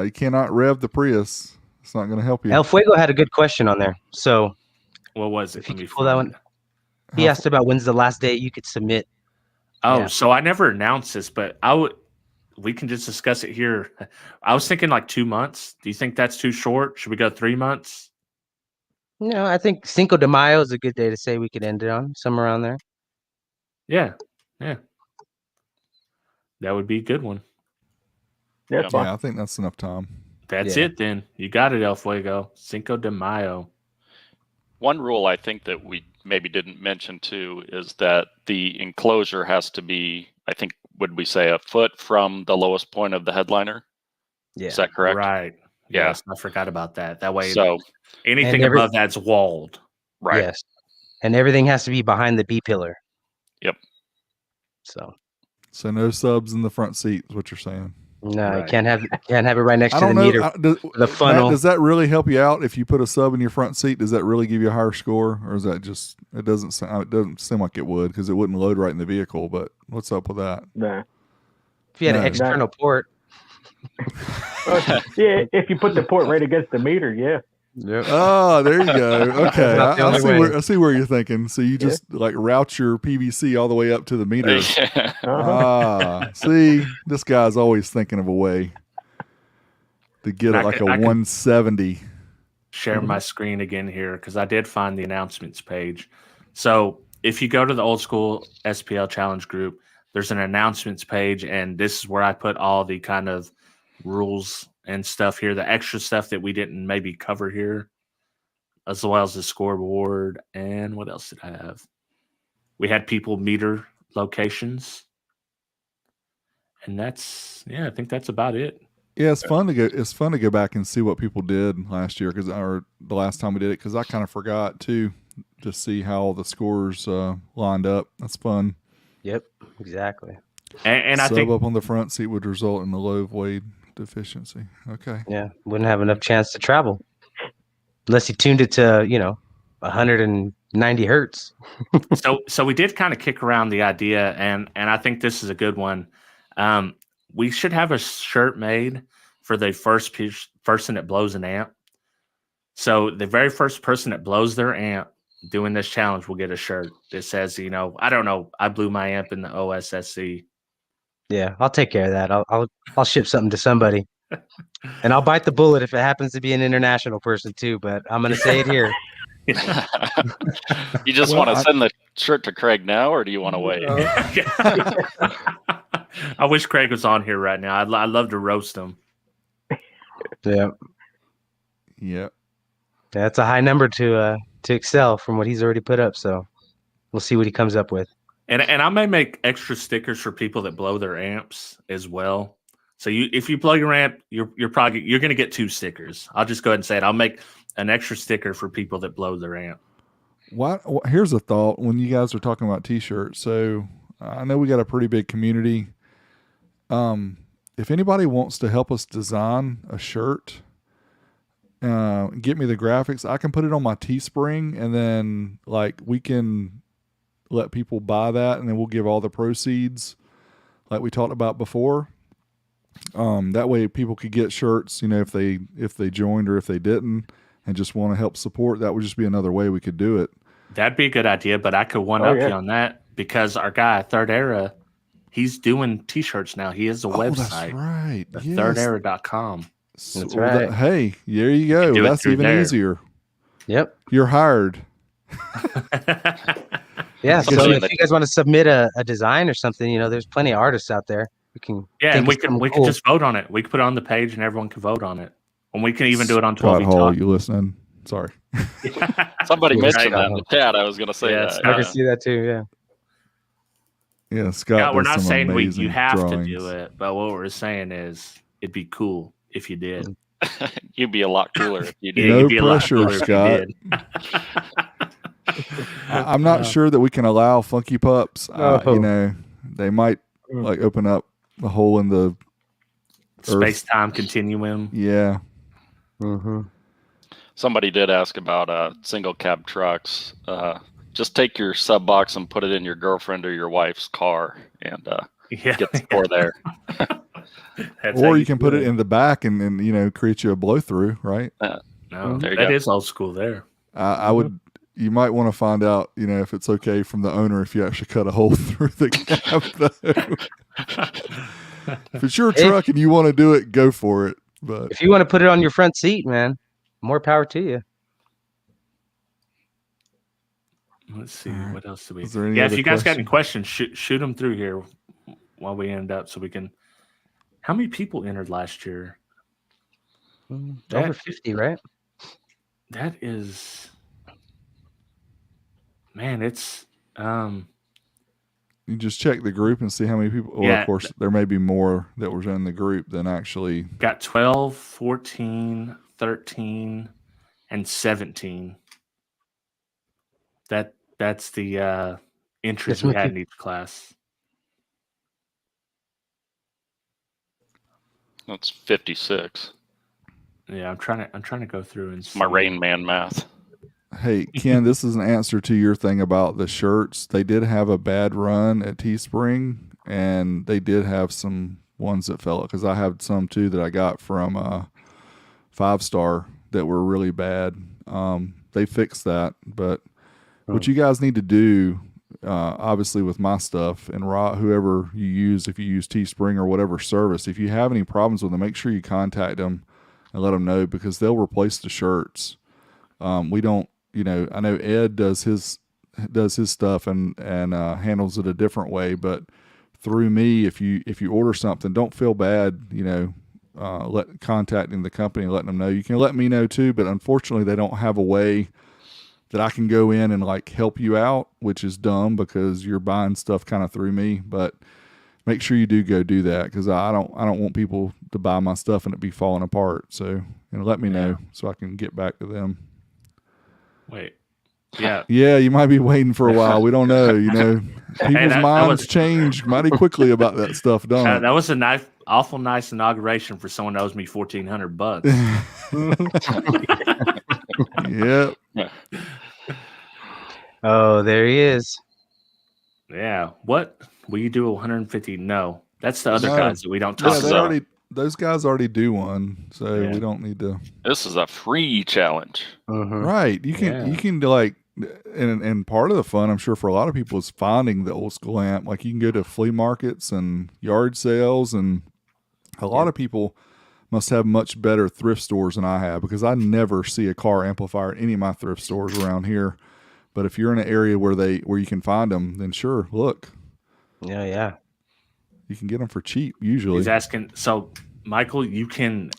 You cannot rev the Prius. It's not going to help you. El Fuego had a good question on there. So, what was it? If you could pull that one. He asked about when's the last day you could submit. Oh, so I never announced this, but we can just discuss it here. I was thinking like 2 months. Do you think that's too short? Should we go 3 months? No, I think Cinco de Mayo is a good day to say we could end it on, somewhere around there. Yeah. That would be a good one. Yeah, I think that's enough time. That's it then. You got it, El Fuego. Cinco de Mayo. One rule I think that we maybe didn't mention too is that the enclosure has to be, I think, would we say a foot from the lowest point of the headliner? Yeah. Is that correct? Right. Yeah. Yes, I forgot about that. That way, so anything above that's walled. Right. Yes. And everything has to be behind the B pillar. Yep. So no subs in the front seat is what you're saying. No, you can't have it right next to the know, meter. The funnel. Matt, does that really help you out if you put a sub in your front seat? Does that really give you a higher score, or is that just it doesn't seem like it would because it wouldn't load right in the vehicle? But what's up with that? Nah. If you had an external port. Yeah, if you put the port right against the meter, yeah. Yep. Oh, there you go. Okay, I see where you're thinking. So you just like route your PVC all the way up to the meter. See, this guy's always thinking of a way to get it like a 170. Share my screen again here because I did find the announcements page. So if you go to the Old School SPL Challenge group, there's an announcements page, and this is where I put all the kind of rules and stuff here, the extra stuff that we didn't maybe cover here, as well as the scoreboard. And what else did I have? We had people meter locations, and I think that's about it. Yeah, it's fun to go back and see what people did last year or the last time we did it, because I kind of forgot too to see how all the scores lined up. That's fun. Yep, exactly. And I think up on the front seat would result in the low void deficiency. Okay. Yeah, wouldn't have enough chance to travel unless you tuned it to 190 hertz. So we did kind of kick around the idea, and I think this is a good one. We should have a shirt made for the first person that blows an amp. So the very first person that blows their amp doing this challenge will get a shirt that says, I don't know, I blew my amp in the OSSC. Yeah, I'll take care of that. I'll ship something to somebody, and I'll bite the bullet if it happens to be an international person too. But I'm going to say it here. You just want to send the shirt to Craig now, or do you want to wait? I wish Craig was on here right now. I'd love to roast him. Yeah. Yeah. That's a high number to excel from what he's already put up. So we'll see what he comes up with. And I may make extra stickers for people that blow their amps as well. So if you blow your amp, you're going to get 2 stickers. I'll just go ahead and say it. I'll make an extra sticker for people that blow their amp. Here's a thought when you guys are talking about t-shirts. So I know we got a pretty big community. If anybody wants to help us design a shirt, get me the graphics, I can put it on my Teespring, and then like we can let people buy that, and then we'll give all the proceeds like we talked about before. That way people could get shirts, if they joined or if they didn't and just want to help support. That would just be another way we could do it. That'd be a good idea, but I could one up you on that because our guy Third Era, he's doing t-shirts now. He has a website. That's right. thirdera.com. That's right. Hey, there you go. That's even easier. Yep. You're hired. Yeah. So if you guys want to submit a design or something, there's plenty of artists out there. We can. Yeah, and we can just vote on it. We can put it on the page, and everyone can vote on it. And we can even do it on 12 Hall, you listening? Sorry. Somebody mentioned that in the chat. I was going to say that. I can see that too. Yeah. Yeah, Scott. We're not saying you have to do it, but what we're saying is it'd be cool if you did. You'd be a lot cooler if you did. No pressure, Scott. I'm not sure that we can allow Funky Pups. They might like open up a hole in the space-time continuum. Yeah. Mm-hmm. Somebody did ask about single cab trucks. Just take your sub box and put it in your girlfriend or your wife's car and get the score there. Or you can put it in the back and create you a blow through, right? No, that is old school there. I would. You might want to find out, if it's okay from the owner if you actually cut a hole through the cab, though. If it's your truck and you want to do it, go for it. But if you want to put it on your front seat, man, more power to you. Let's see. What else do we? If you guys got any questions, shoot them through here while we end up so we can. How many people entered last year? Over 50, right? That is. Man, it's you just check the group and see how many people. Well, of course, there may be more that were in the group than actually. Got 12, 14, 13, and 17. That's the entries we had in each class. That's 56. Yeah, I'm trying to go through and see. My Rain Man math. Hey, Ken, this is an answer to your thing about the shirts. They did have a bad run at Teespring, and they did have some ones that fell out because I have some too that I got from 5 Star that were really bad. They fixed that, but what you guys need to do, obviously with my stuff and whoever you use, if you use Teespring or whatever service, if you have any problems with them, make sure you contact them and let them know because they'll replace the shirts. We don't. I know Ed does his stuff and handles it a different way, but through me, if you order something, don't feel bad, contacting the company and letting them know. You can let me know too, but unfortunately they don't have a way that I can go in and like help you out, which is dumb because you're buying stuff kind of through me, but make sure you go do that because I don't want people to buy my stuff and it be falling apart. So, let me know so I can get back to them. Wait. Yeah. Yeah, you might be waiting for a while. We don't know. People's minds change mighty quickly about that stuff, don't it? That was a awful nice inauguration for someone that owes me $1,400. Yep. Oh, there he is. Yeah. What? Will you do 150? No. That's the other guys that we don't talk about. Those guys already do one, so we don't need to. This is a free challenge. Right. You can like, and part of the fun, I'm sure for a lot of people, is finding the old school amp. Like you can go to flea markets and yard sales, and a lot of people must have much better thrift stores than I have because I never see a car amplifier at any of my thrift stores around here. But if you're in an area where you can find them, then sure, look. Yeah. You can get them for cheap usually. He's asking. So, Michael, you can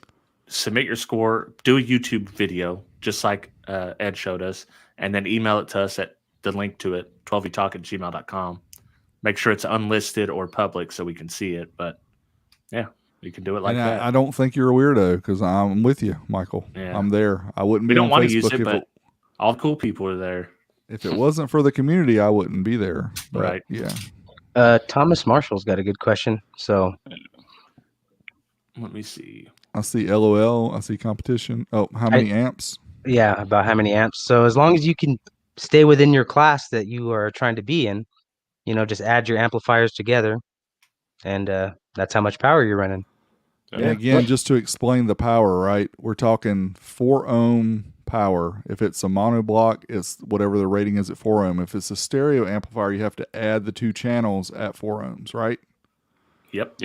submit your score, do a YouTube video, just like Ed showed us, and then email it to us at the link to it, 12vtalk@gmail.com. Make sure it's unlisted or public so we can see it. But yeah, you can do it like and that. I don't think you're a weirdo because I'm with you, Michael. Yeah. I'm there. I wouldn't We be don't on want to Facebook use it, if but all cool people are there. if it wasn't for the community, I wouldn't be there. But, Right. Yeah. Thomas Marshall's got a good question. So Let me see. I see LOL. I see competition. Oh, how many amps? yeah, about how many amps. So as long as you can stay within your class that you are trying to be in, just add your amplifiers together, and that's how much power you're running. And again, just to explain the power, right? We're talking 4 ohm power. If it's a mono block, it's whatever the rating is at 4 ohm. If it's a stereo amplifier, you have to add the 2 channels at 4 ohms, right? Yep.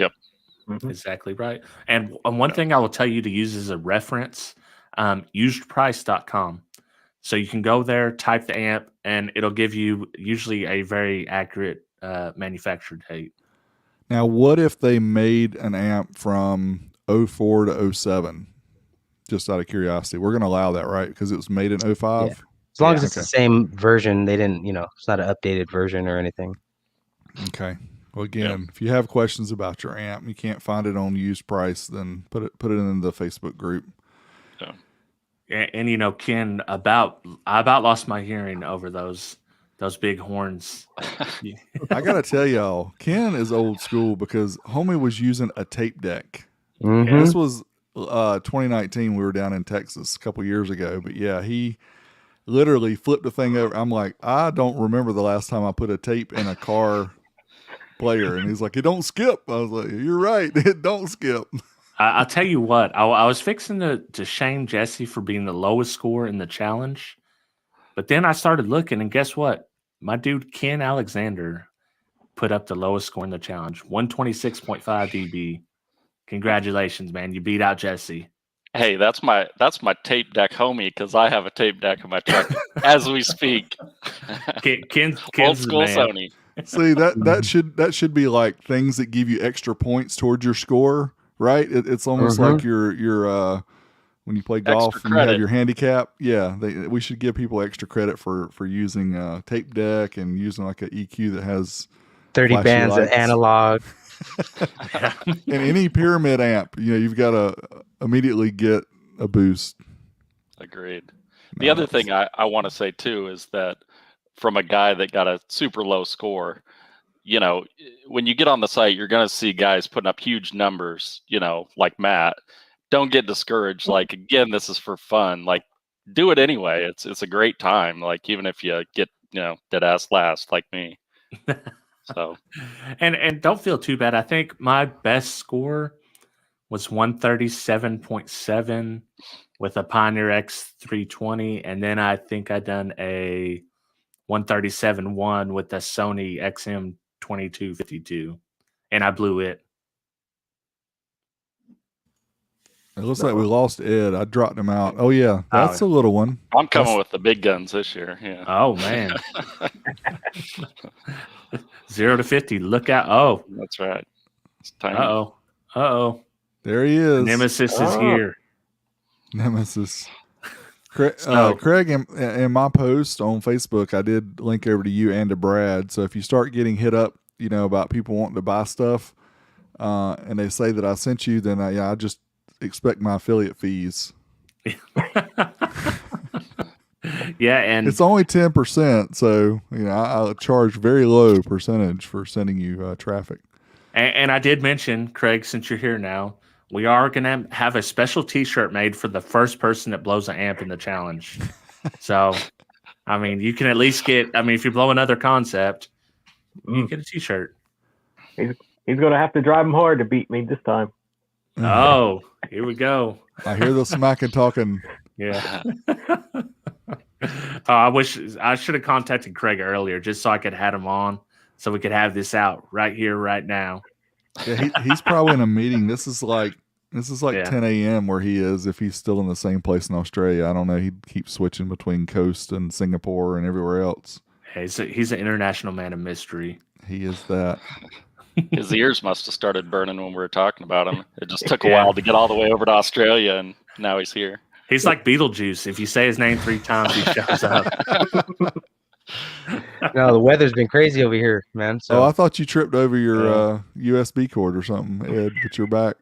Mhm. Exactly right. And one thing I will tell you to use as a reference, usedprice.com. So you can go there, type the amp, and it'll give you usually a very accurate manufactured date. Now, what if they made an amp from 04 to 07? Just out of curiosity. We're going to allow that, right? Because it was made in 05? Yeah. As long as Yeah. it's the same version, they didn't, it's not an updated version or anything. Okay. Well, again, if you have questions about your amp, you can't find it on used price, then put it in the Facebook group. And Ken, I about lost my hearing over those big horns. I gotta tell y'all, Ken is old school because homie was using a tape deck. Mm-hmm. This was 2019. We were down in Texas a couple years ago, but yeah, he literally flipped the thing over. I'm like, I don't remember the last time I put a tape in a car player, and he's like, it don't skip. I was like, you're right, it don't skip. I'll tell you what, I was fixing to shame Jesse for being the lowest score in the challenge, but then I started looking, and guess what? My dude Ken Alexander put up the lowest score in the challenge, 126.5 dB. Congratulations, man! You beat out Jesse. Hey, that's my tape deck homie because I have a tape deck in my truck as we speak. Ken's Old the school man. Sony. See, that should be like things that give you extra points towards your score, right? It's almost like your when you play golf and you have your handicap. Yeah, we should give people extra credit for using tape deck and using like an EQ that has 30 bands of lights. analog. And any pyramid amp, you've got to immediately get a boost. Agreed. The other thing I want to say too is that from a guy that got a super low score, when you get on the site, you're going to see guys putting up huge numbers, like Matt. Don't get discouraged. Like, again, this is for fun. Like, do it anyway. It's a great time. Like, even if you get, dead ass last like me. So, and don't feel too bad. I think my best score was 137.7 with a Pioneer X320, and then I think I done a 137.1 with the Sony XM2252, and I blew it. It looks like we lost Ed. I dropped him out. Oh yeah, that's a little one. I'm coming with the big guns this year. Yeah. Oh man. 0 to 50. Look out! Oh, that's right. It's tiny. Uh-oh. There he is. Nemesis is here. Nemesis. Craig, in my post on Facebook, I did link over to you and to Brad. So if you start getting hit up, about people wanting to buy stuff, and they say that I sent you, then I just expect my affiliate fees. Yeah, and it's only 10%, so I charge very low percentage for sending you traffic. And I did mention, Craig, since you're here now, we are going to have a special T-shirt made for the first person that blows an amp in the challenge. So, I mean, you can at least get. I mean, if you blow another concept, you get a T-shirt. He's going to have to drive him hard to beat me this time. Oh, here we go. I hear the smacking talking. Yeah. I wish I should have contacted Craig earlier just so I could have him on so we could have this out right here, right now. Yeah, he's probably in a meeting. This is like 10 a.m. where he is. If he's still in the same place in Australia, I don't know. He keeps switching between coast and Singapore and everywhere else. Hey, he's an international man of mystery. He is that. His ears must have started burning when we were talking about him. It just took a Yeah. while to get all the way over to Australia, and now he's here. He's like Beetlejuice. If you say his name 3 times, he shows up. No, the weather's been crazy over here, man. So Oh, I thought you tripped over your USB cord or something, Ed, but you're back.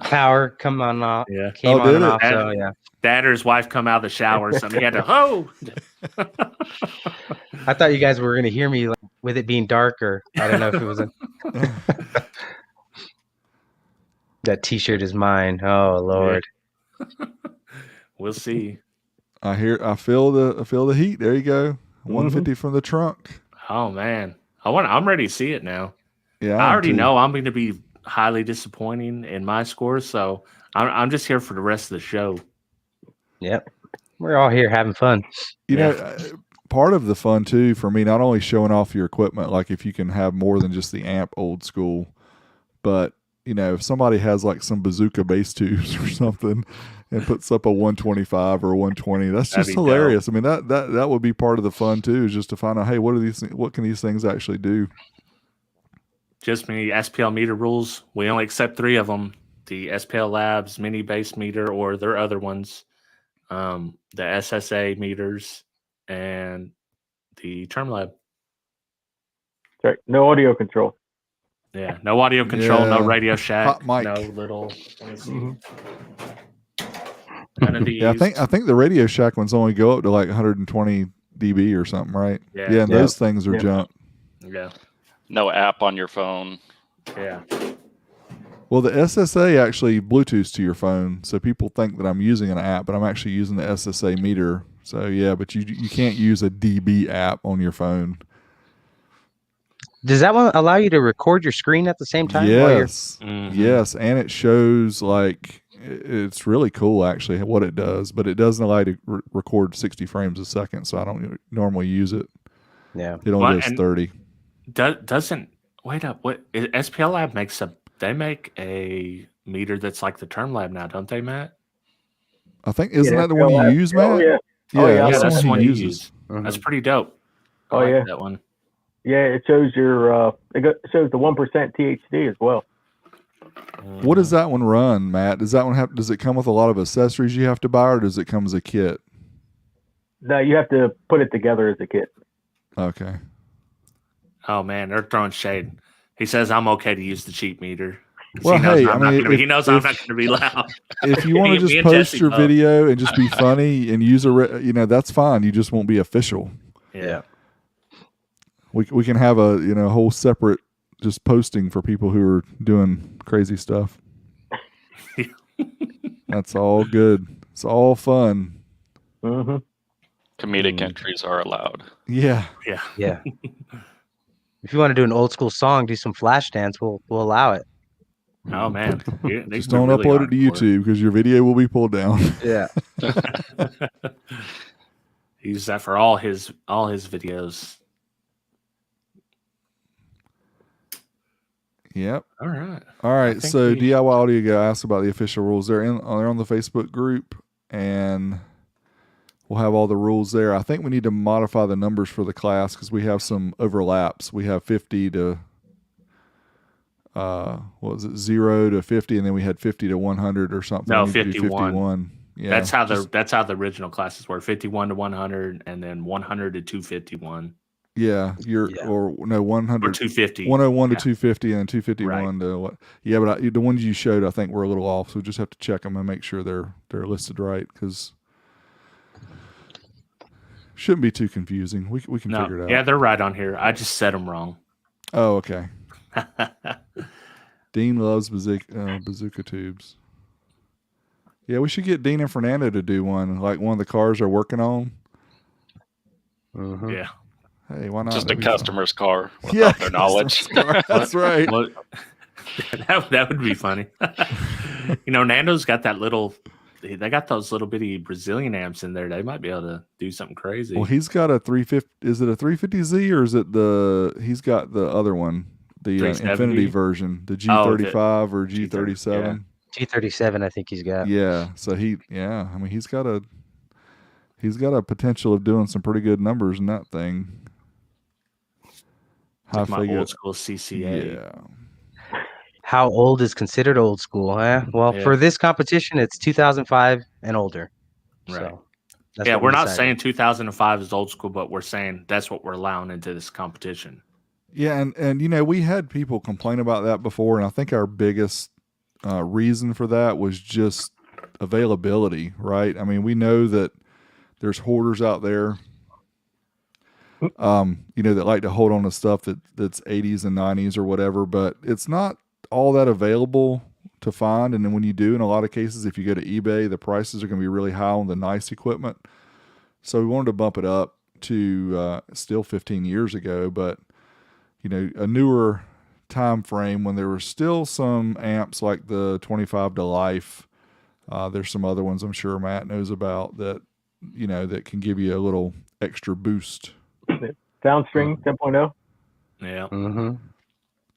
power come on off, Yeah. came Oh, on did and it? off. So yeah, Dad or his wife come out of the shower or something. He had to, oh! I thought you guys were gonna hear me with it being darker. I don't know if it was that T-shirt is mine. Oh Lord. We'll see. I feel the heat. There you go. 150 from the trunk. Oh, man. I'm ready to see it now. Yeah, I am already too. know I'm going to be highly disappointing in my scores, so I'm just here for the rest of the show. Yep. We're all here having fun. You Yeah. know, part of the fun too for me, not only showing off your equipment, like if you can have more than just the amp old school, but you know, if somebody has like some bazooka bass tubes or something and puts up a 125 or a 120, that's That'd just be hilarious. I mean, that would be part of the fun too, is just to find out, hey, what can these things actually do? Just many SPL meter rules. We only accept 3 of them: the SPL Labs mini bass meter or their other ones, the SSA meters, and the Term Lab. Right. No audio control. Yeah, no audio control, no Yeah. Radio Shack, Hot mic. no little. Let me see. Mhm. None of these. Yeah, I think the Radio Shack ones only go up to like 120 dB or something, right? Yeah. and Yeah. those things are Yeah. junk. Yeah, No app on your phone. yeah. Well, the SSA actually Bluetooths to your phone, so people think that I'm using an app, but I'm actually using the SSA meter. So yeah, but you can't use a DB app on your phone. Does that one allow you to record your screen at the same time? while you're- Yes, Mhm. yes, and it shows like it's really cool actually what it does, but it doesn't allow you to record 60 frames a second, so I don't normally use it. Yeah. It only Well, does and- 30. Doesn't wait up. What SPL Lab makes a? They make a meter that's like the Term Lab now, don't they, Matt? I think isn't Yeah, that the one you SPL use, Oh, Matt? yeah. Oh, yeah, Yeah, that's that's the the one one he you uses. use. Mhm. That's pretty dope. I Oh, like yeah. that one. Yeah, it shows your shows the 1% THD as well. What does that one run, Matt? Does that one have? Does it come with a lot of accessories you have to buy, or does it come as a kit? No, you have to put it together as a kit. Okay. Oh man, they're throwing shade. He says I'm okay to use the cheap meter. 'Cause Well, he knows hey, I'm I not mean, gonna be, he if- knows I'm if- not going to be loud. If you want Me- to just me and post Jesse your both. video and just be funny and use that's fine. You just won't be official. Yeah. We can have a whole separate just posting for people who are doing crazy stuff. That's all good. It's all fun. Mm-hmm. Comedic entries are allowed. Yeah. Yeah. Yeah. If you want to do an old school song, do some flash dance, we'll allow it. Oh man. Just don't upload it to YouTube because your video will be pulled down. Yeah. Use that for all his videos. Yep. All right. All right. think So we- DIY Audio Guy asked about the official rules. They're on the Facebook group, and we'll have all the rules there. I think we need to modify the numbers for the class because we have some overlaps. We have 50 to what was it, 0 to 50, and then we had 50 to 100 or something. No, We need to do 51. 51. Yeah, that's how the original classes were: 51 to 100, and then 100 to 251, Yeah, or no, 100 or 250. 101 Yeah. to 250 and then 251 to what? Yeah, but the ones you showed, I think were a little off. So we just have to check them and make sure they're listed right because shouldn't be too confusing. We can figure it out. Yeah, they're right on here. I just said them wrong. Oh, okay. Dean loves bazooka tubes. Yeah, we should get Dean and Fernando to do one, like one of the cars they're working on. Mhm. Yeah. Hey, why not? Just a That'd be fun. customer's car without Yeah, their knowledge. customer's car. That's right. Well, that would be funny. Nando's got that little. They got those little bitty Brazilian amps in there. They might be able to do something crazy. Well, he's got a 350. Is it a 350Z or is it he's got the other one, the 370? Infinity version, the G35 or G37? G37, I think he's got. Yeah. So I mean, he's got a potential of doing some pretty good numbers in that thing. I My figure, old school CCA. yeah. How old is considered old school? Well, Yeah. for this competition, it's 2005 and older. Right. So that's Yeah, what we we're not decided. saying 2005 is old school, but we're saying that's what we're allowing into this competition. Yeah, and you know, we had people complain about that before, and I think our biggest reason for that was just availability, right? I mean, we know that there's hoarders out there, you know, that like to hold on to stuff that's 80s and 90s or whatever, but it's not all that available to find. And then when you do, in a lot of cases, if you go to eBay, the prices are going to be really high on the nice equipment. So we wanted to bump it up to still 15 years ago, but you know, a newer time frame when there were still some amps like the 25 to Life. There's some other ones I'm sure Matt knows about that, you know, that can give you a little extra boost. Soundstream 10.0. Yeah. Mm-hmm.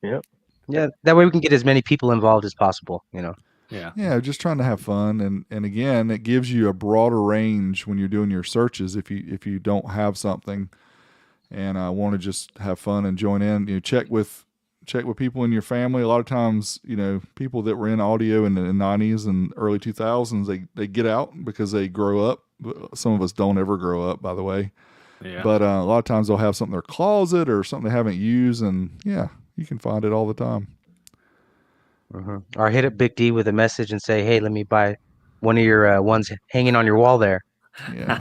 Yep. Yeah, that way we can get as many people involved as possible, you know. Yeah. Yeah, just trying to have fun, and again, it gives you a broader range when you're doing your searches. If you don't have something, and want to just have fun and join in, you know, check with people in your family. A lot of times, you know, people that were in audio in the 90s and early 2000s, they get out because they grow up. Some of us don't ever grow up, by the way. Yeah. But a lot of times they'll have something in their closet or something they haven't used, and yeah, you can find it all the time. Or hit up Big D with a message and say, "Hey, let me buy one of your ones hanging on your wall there." Yeah,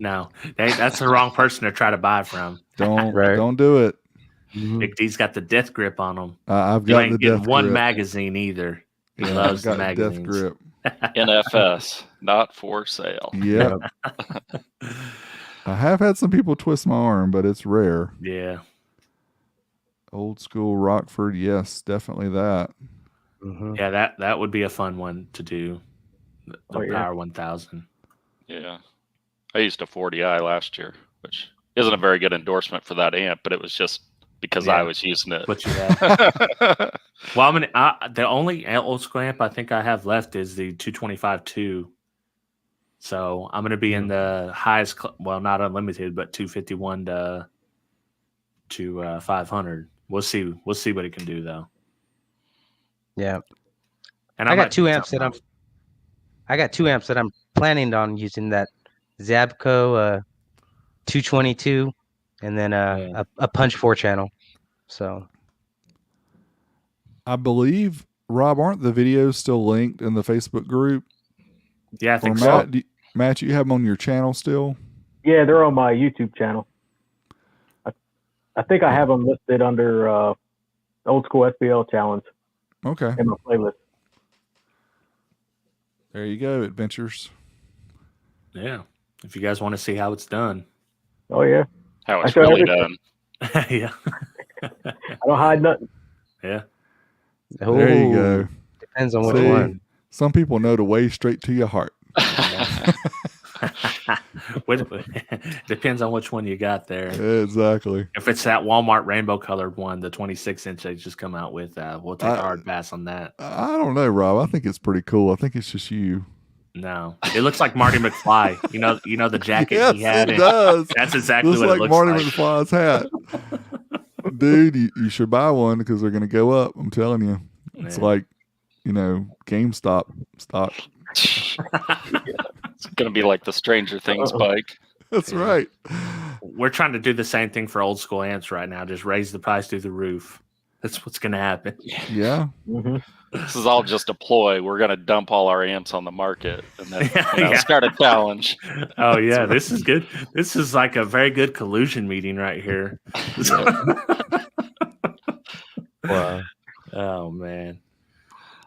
No, that's the wrong person to try to buy from. Right. don't do it. Big D's got the death grip on him. I've You got ain't the getting death one grip. magazine either. He Yeah, loves I've the got death magazines. grip. NFS, not for sale. Yep. I have had some people twist my arm, but it's rare. Yeah. Old school Rockford, yes, definitely that. Yeah, that would be a fun one to do. The Power 1000. Yeah. I used a 40i last year, which isn't a very good endorsement for that amp, but it was just because I was using it. What you have. Well, the only old school amp I think I have left is the 225-2. So I'm going to be in the highest, well, not unlimited, but 251 to 500. We'll see what it can do though. Yeah. And I got two amps that I'm planning on using, that Zabco 222 and then a Punch 4 channel. So I believe, Rob, aren't the videos still linked in the Facebook group? Yeah, I think Matt, so. Matt, you have them on your channel still? Yeah, they're on my YouTube channel. I think I have them listed under Old School SPL Challenge. Okay. In my playlist. There you go, adventures. Yeah. If you guys want to see how it's done. Oh yeah. How it's really done. Yeah. I don't hide nothing. Yeah. There you go. Depends on which one. Some people know the way straight to your heart. Depends on which one you got there. Exactly. If it's that Walmart rainbow colored one, the 26-inch they just come out with, we'll take a hard pass on that. I don't know, Rob. I think it's pretty cool. I think it's just you. No, it looks like Marty McFly. You know the jacket yes, he had. It does. That's exactly looks what like it looks Marty like. McFly's hat. Dude, you should buy one because they're going to go up. I'm telling you. It's like, GameStop stock. It's going to be like the Stranger Things bike. That's right. We're trying to do the same thing for old school amps right now. Just raise the price through the roof. That's what's going to happen. Yeah. Mm-hmm. This is all just a ploy. We're going to dump all our amps on the market and then start a challenge. Oh, yeah. This is good. This is like a very good collusion meeting right here. Wow. Oh, man.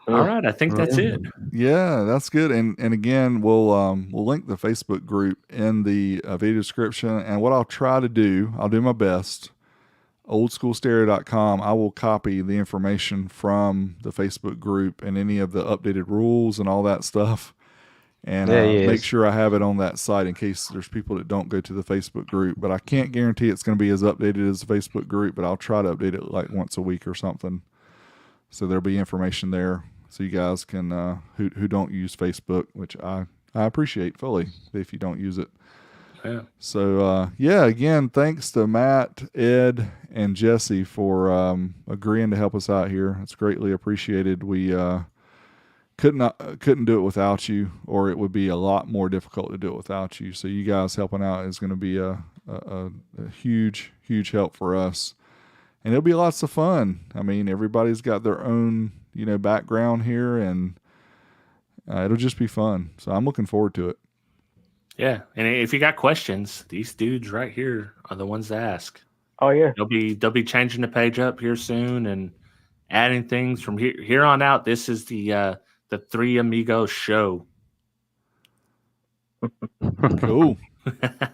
All right, I think that's it. Yeah, that's good. And again, we'll link the Facebook group in the video description. And what I'll try to do, I'll do my best. Oldschoolstereo.com. I will copy the information from the Facebook group and any of the updated rules and all that stuff, and make sure I have it on that site in case there's people that don't go to the Facebook group. But I can't guarantee it's going to be as updated as the Facebook group. But I'll try to update it like once a week or something. So there'll be information there. So you guys can, who don't use Facebook, which I appreciate fully if you don't use it. Yeah. So, again, thanks to Matt, Ed, and Jesse for agreeing to help us out here. It's greatly appreciated. We couldn't do it without you, or it would be a lot more difficult to do it without you. So you guys helping out is going to be a huge, huge help for us. And it'll be lots of fun. I mean, everybody's got their own, background here, and it'll just be fun. So I'm looking forward to it. Yeah, and if you got questions, these dudes right here are the ones to ask. Oh yeah. They'll be changing the page up here soon and adding things from here on out. This is the Three Amigos show. Cool.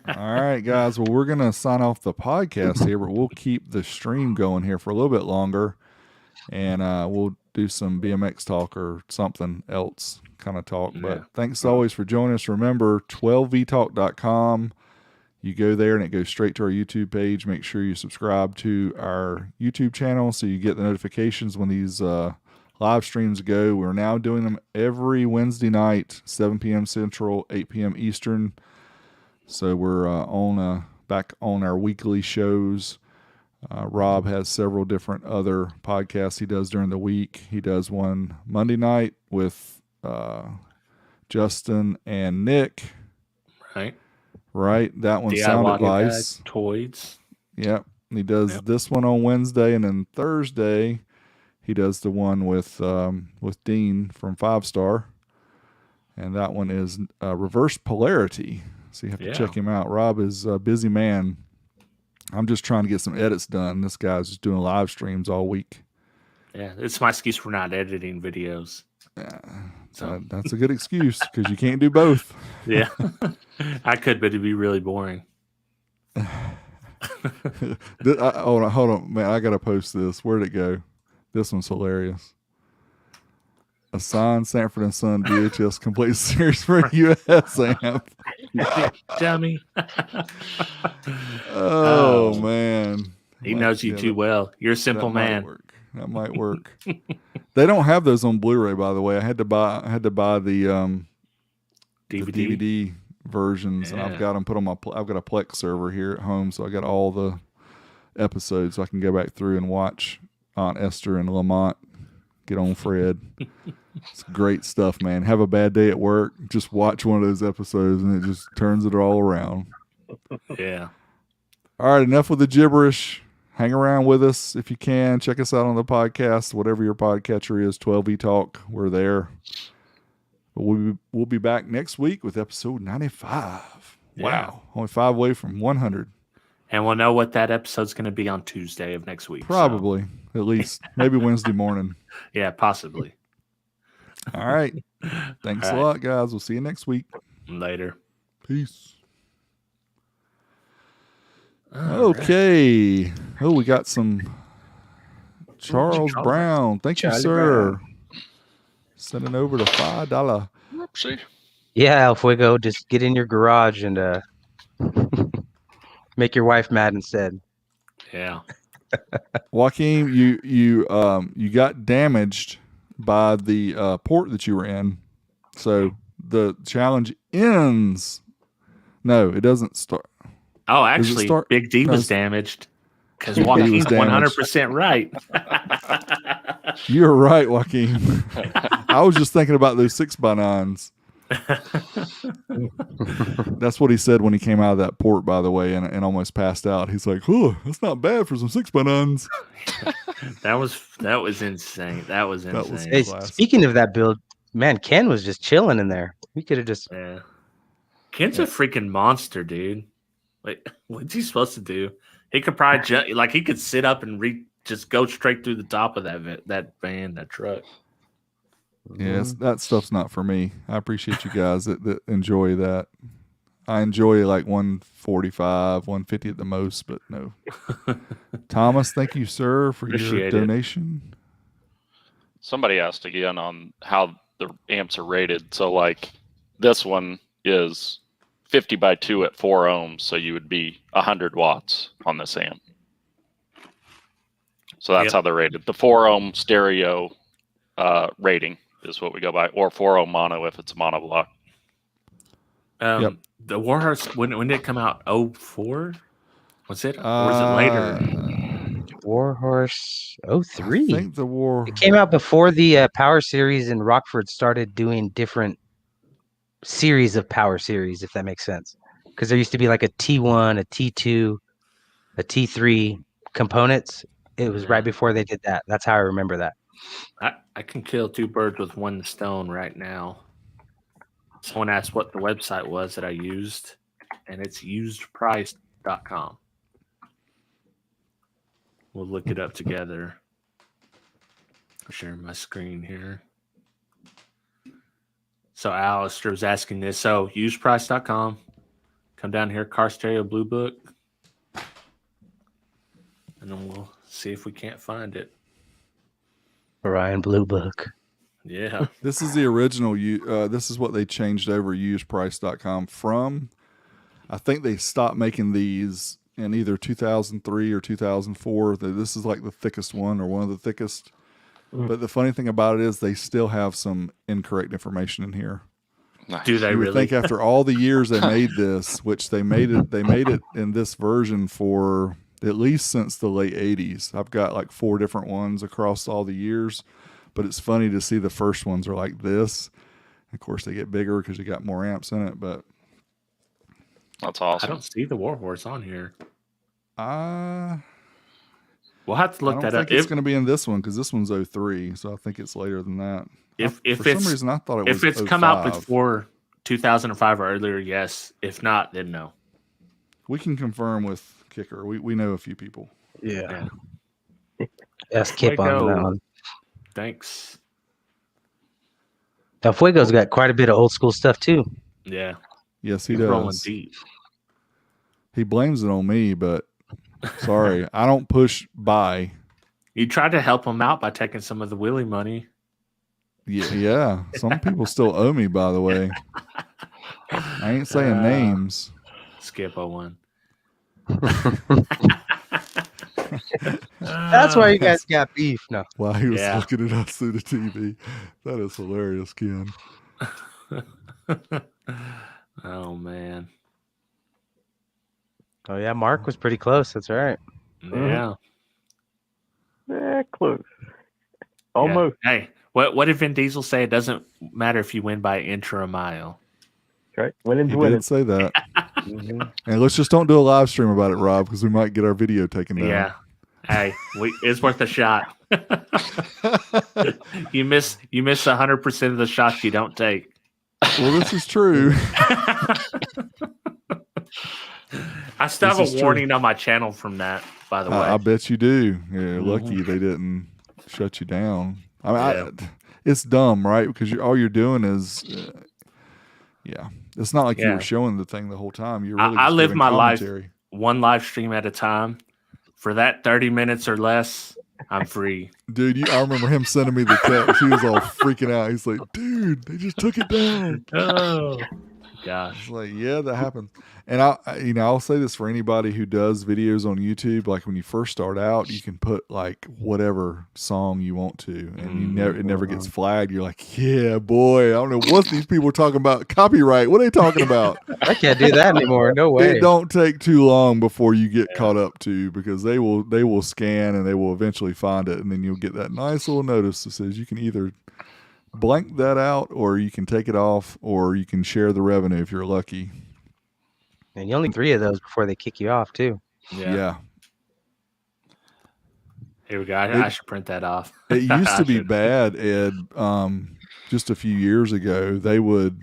All right, guys. Well, we're gonna sign off the podcast here, but we'll keep the stream going here for a little bit longer, and we'll do some BMX talk or something else kind of talk. But thanks always for joining us. Remember, 12vtalk.com. You go there and it goes straight to our YouTube page. Make sure you subscribe to our YouTube channel so you get the notifications when these live streams go. We're now doing them every Wednesday night, 7 p.m. Central, 8 p.m. Eastern. So we're back on our weekly shows. Rob has several different other podcasts he does during the week. He does one Monday night with Justin and Nick. Right. That one's Sound Advice. Toys. Yep. He does this one on Wednesday, and then Thursday he does the one with Dean from 5 Star. And that one is Reverse Polarity. So you have to check him out. Rob is a busy man. I'm just trying to get some edits done. This guy's just doing live streams all week. Yeah, it's my excuse for not editing videos. So that's a good excuse because you can't do both. Yeah, I could, but it'd be really boring. Hold on, man. I gotta post this. Where'd it go? This one's hilarious. A signed Sanford and Son VHS complete series for US amp. Dummy. Oh man. He knows you too well. You're a simple man. That might work. They don't have those on Blu-ray, by the way. I had to buy the DVD versions, and I've got them put on I've got a Plex server here at home, so I got all the episodes. So I can go back through and watch Aunt Esther and Lamont get on Fred. It's great stuff, man. Have a bad day at work, just watch one of those episodes, and it just turns it all around. Yeah. All right, enough with the gibberish. Hang around with us if you can. Check us out on the podcast, whatever your podcatcher is, 12V Talk. We're there. But we'll be back next week with episode 95. Yeah. Wow. Only 5 away from 100. And we'll know what that episode's going to be on Tuesday of next week. Probably, at least. Maybe Wednesday morning. Yeah, possibly. All right. Thanks a lot, guys. We'll see you next week. Later. Peace. Okay. Oh, we got some Charles Brown. Thank you, sir. Sending over to $5. Whoopsie. Yeah, El Fuego, just get in your garage and make your wife mad instead. Yeah. Joaquin, you got damaged by the port that you were in. So the challenge ends. No, it doesn't start. Oh, actually, Big D was damaged because Joaquin's 100% right. You're right, Joaquin. I was just thinking about those 6x9s. That's what he said when he came out of that port, by the way, and almost passed out. He's like, "Oh, that's not bad for some 6x9s." That was insane. That was insane. Hey, speaking of that build, man, Ken was just chilling in there. We could have just. Yeah. Ken's a freaking monster, dude. Like, what's he supposed to do? He could probably he could sit up and just go straight through the top of that truck. Yes, that stuff's not for me. I appreciate you guys that enjoy that. I enjoy like 145, 150 at the most, but no. Thomas, thank you, sir, for your donation. Somebody asked again on how the amps are rated. So like this one is 50 by 2 at 4 ohms, so you would be 100 watts on this amp. So that's how they're rated. The 4 ohm stereo rating is what we go by, or 4 ohm mono if it's a monoblock. Yep. The Warhorse, when did it come out? 04? Was it? Or was it later? Warhorse I 03. think the war. It came out before the Power Series and Rockford started doing different series of Power Series, if that makes sense. Because there used to be like a T1, a T2, a T3 components. It was right before they did that. That's how I remember that. I can kill two birds with one stone right now. Someone asked what the website was that I used, and it's usedprice.com. We'll look it up together. I'm sharing my screen here. So Alistair was asking this. So useprice.com. Come down here, Car Stereo Blue Book. And then we'll see if we can't find it. Orion Blue Book. Yeah. This is the original. This is what they changed over useprice.com from. I think they stopped making these in either 2003 or 2004. This is like the thickest one or one of the thickest. But the funny thing about it is they still have some incorrect information in here. Do they You would really? think after all the years they made this, which they made it in this version for at least since the late 80s. I've got like 4 different ones across all the years, but it's funny to see the first ones are like this. Of course, they get bigger because you got more amps in it, but That's I awesome. don't see the Warhorse on here. I We'll have to look don't that think up. it's going to be in this one because this one's 03, so I think it's later than that. If For some it's reason I thought it was if it's come out 05. before 2005 or earlier, yes. If not, then no. We can confirm with Kicker. We know a few people. Yeah. Yes, Kip on Fuego. that one. Thanks. El Fuego's got quite a bit of old school stuff too. Yeah. Yes, he He's rolling does. deep. He blames it on me, but sorry, I don't push buy. You tried to help him out by taking some of the Willie money. Yeah. Some people still owe me, by the way. I ain't saying names. Skip 01. That's why you guys got beef. No. While he was Yeah. looking at us through the TV. That is hilarious, Ken. Oh, man. Oh yeah, Mark was pretty close. That's right. Yeah. Close. Almost. Yeah. Hey, what did Vin Diesel say? It doesn't matter if you win by an inch or a mile. Right. Winning's He winning. did say that. And let's just don't do a live stream about it, Rob, because we might get our video taken down. Yeah. Hey, it's worth a shot. You miss 100% of the shots you don't take. Well, this is true. I still This have is a true. warning on my channel from that, by the way. I bet you do. Yeah, Mhm. lucky they didn't shut you down. I mean, Yeah. it's dumb, right? Because all you're doing is, yeah. It's not like you Yeah. were showing the thing the whole time. You're really I just live giving my life commentary. one live stream at a time. For that 30 minutes or less, I'm free. Dude, I remember him sending me the text. He was all freaking out. He's like, dude, they just took it down. Oh, gosh. It's like, yeah, that happens. And I'll say this for anybody who does videos on YouTube. Like when you first start out, you can put like whatever song you want to, and it never gets flagged. You're like, yeah, boy, I don't know what these people are talking about. Copyright. What are they talking about? I can't do that anymore. No way. It don't take too long before you get caught up to, because they will scan and they will eventually find it, and then you'll get that nice little notice that says you can either blank that out, or you can take it off, or you can share the revenue if you're lucky. And you only 3 of those before they kick you off too. Yeah. Here we go. I should print that off. It used to be I should. bad, Ed. Just a few years ago, they would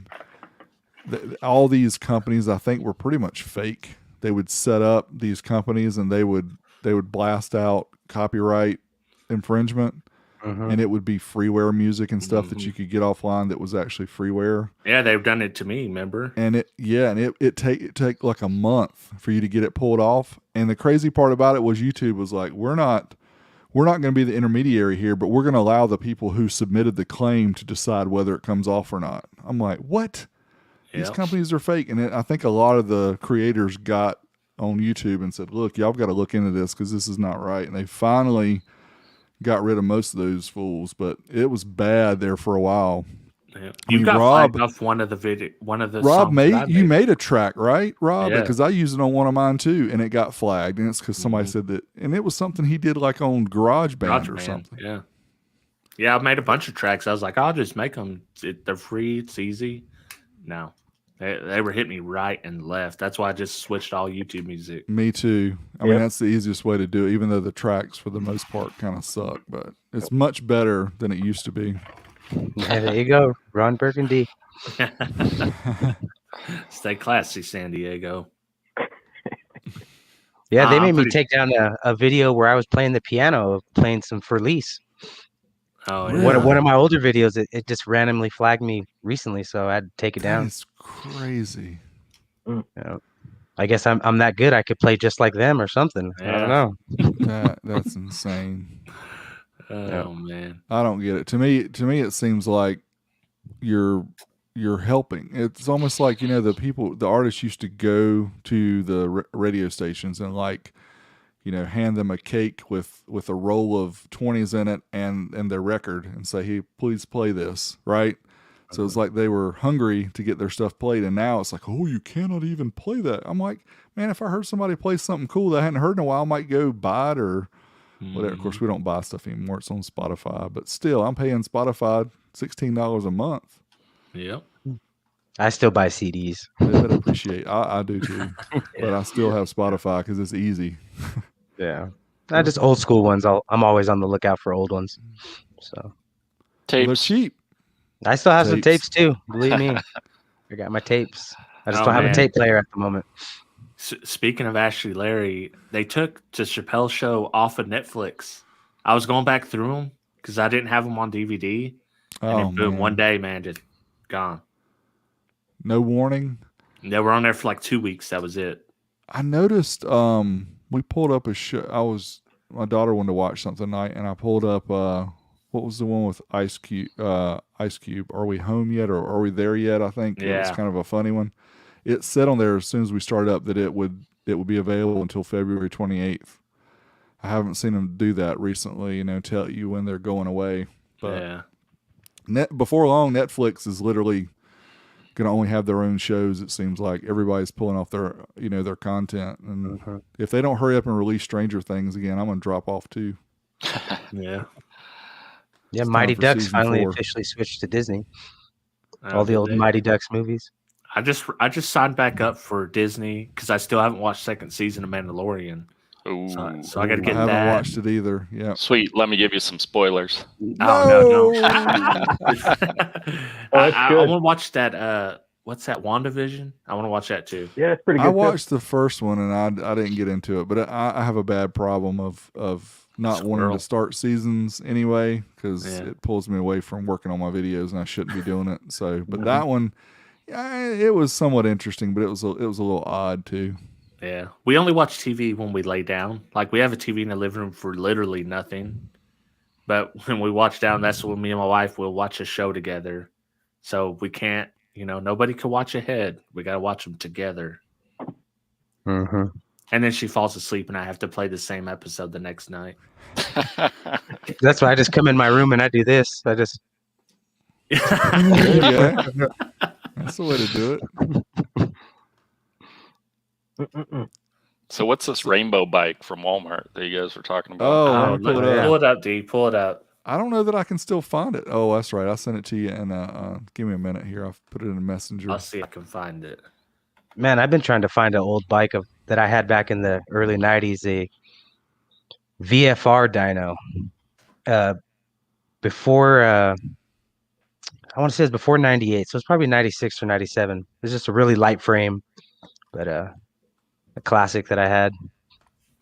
all these companies, I think, were pretty much fake. They would set up these companies and they would blast out copyright infringement, and it would be freeware music and stuff that you could get offline that was actually freeware. Yeah, they've done it to me, remember? And it take like a month for you to get it pulled off. And the crazy part about it was YouTube was like, we're not going to be the intermediary here, but we're going to allow the people who submitted the claim to decide whether it comes off or not. I'm like, what? These Yep. companies are fake. And I think a lot of the creators got on YouTube and said, look, y'all got to look into this because this is not right. And they finally got rid of most of those fools, but it was bad there for a while. Yeah. I You mean, got Rob- flagged off one of the Rob songs that I you made a track, right, Rob? Yeah. Because I used it on one of mine too, and it got flagged, and it's because somebody said that, and it was something he did like on GarageBand or something. Yeah. Yeah, I made a bunch of tracks. I was like, I'll just make them. They're free. It's easy. No. They were hitting me right and left. That's why I just switched all YouTube music. Me too. I mean, that's the easiest way to do it, even though the tracks for the most part kind of suck, but it's much better than it used to be. Yeah, there you go, Ron Burgundy. Stay classy, San Diego. Yeah, they I'm made me pretty- take down a video where I was playing the piano, playing some Furlise. Oh, Really? yeah. One of my older videos, it just randomly flagged me recently, so I had to take it down. That's crazy. You know, I guess I'm that good. I could play just like them or something. I don't know. That's insane. Oh, man. I don't get it. To me, it seems like you're helping. It's almost like, the artists used to go to the radio stations and like, hand them a cake with a roll of 20s in it and their record and say, hey, please play this, right? So it's like they were hungry to get their stuff played, and now it's like, oh, you cannot even play that. I'm like, man, if I heard somebody play something cool that I hadn't heard in a while, I might go buy it or whatever. Of course, we don't buy stuff anymore. It's on Spotify, but still, I'm paying Spotify $16 a month. Yep. I still buy CDs. They better appreciate. I do too, but I still have Spotify because it's easy. Yeah, not just old school ones. I'm always on the lookout for old ones. So They're Tapes. cheap. I still have some Tapes. tapes too. Believe me, I got my tapes. I just Oh, don't have man. a tape player at the moment. Speaking of Ashley Larry, they took the Chappelle Show off of Netflix. I was going back through them because I didn't have them on DVD. And Oh then boom, man. one day, man, just gone. No warning. And they were on there for like 2 weeks. That was it. I noticed we pulled up a show. My daughter wanted to watch something tonight, and I pulled up what was the one with Ice Cube? Are we home yet, or are we there yet? I think it was Yeah. kind of a funny one. It said on there as soon as we started up that it would be available until February 28th. I haven't seen them do that recently. Tell you when they're going away. But Yeah. before long, Netflix is literally going to only have their own shows. It seems like everybody's pulling off their their content, and if they don't hurry up and release Stranger Things again, I'm going to drop off too. Yeah. Yeah, It's Mighty time for Ducks season finally 4. officially switched to Disney. Oh, All the did old they? Mighty Ducks movies. I just signed back up for Disney because I still haven't watched second season of Mandalorian. Ooh. So I got to I get haven't that. watched it either. Yeah. Sweet. Let me give you some spoilers. Oh, no. that's I good. want to watch that. What's that? WandaVision? I want to watch that too. Yeah, it's pretty good. I too. watched the first one and I didn't get into it, but I have a bad problem of not wanting Squirrel. to start seasons anyway because Yeah. it pulls me away from working on my videos and I shouldn't be doing it. So, but that one, it was somewhat interesting, but it was a little odd too. Yeah. We only watch TV when we lay down. Like we have a TV in the living room for literally nothing. But when we watch down, that's when me and my wife will watch a show together. So we can't, nobody can watch ahead. We got to watch them together. Mm-hmm. And then she falls asleep and I have to play the same episode the next night. That's why I just come in my room and I do this. I just There you go. That's the way to do it. Mm-mm-mm. So what's this rainbow bike from Walmart that you guys were talking about? Oh, Oh, let me pull it up. pull it up, D. Pull it up. I don't know that I can still find it. Oh, that's right. I sent it to you, and give me a minute here. I've put it in a messenger. I'll see if I can find it. Man, I've been trying to find an old bike that I had back in the early 90s, a VFR dyno. Before, I want to say it's before 98, so it's probably 96 or 97. It's just a really light frame, but a classic that I had.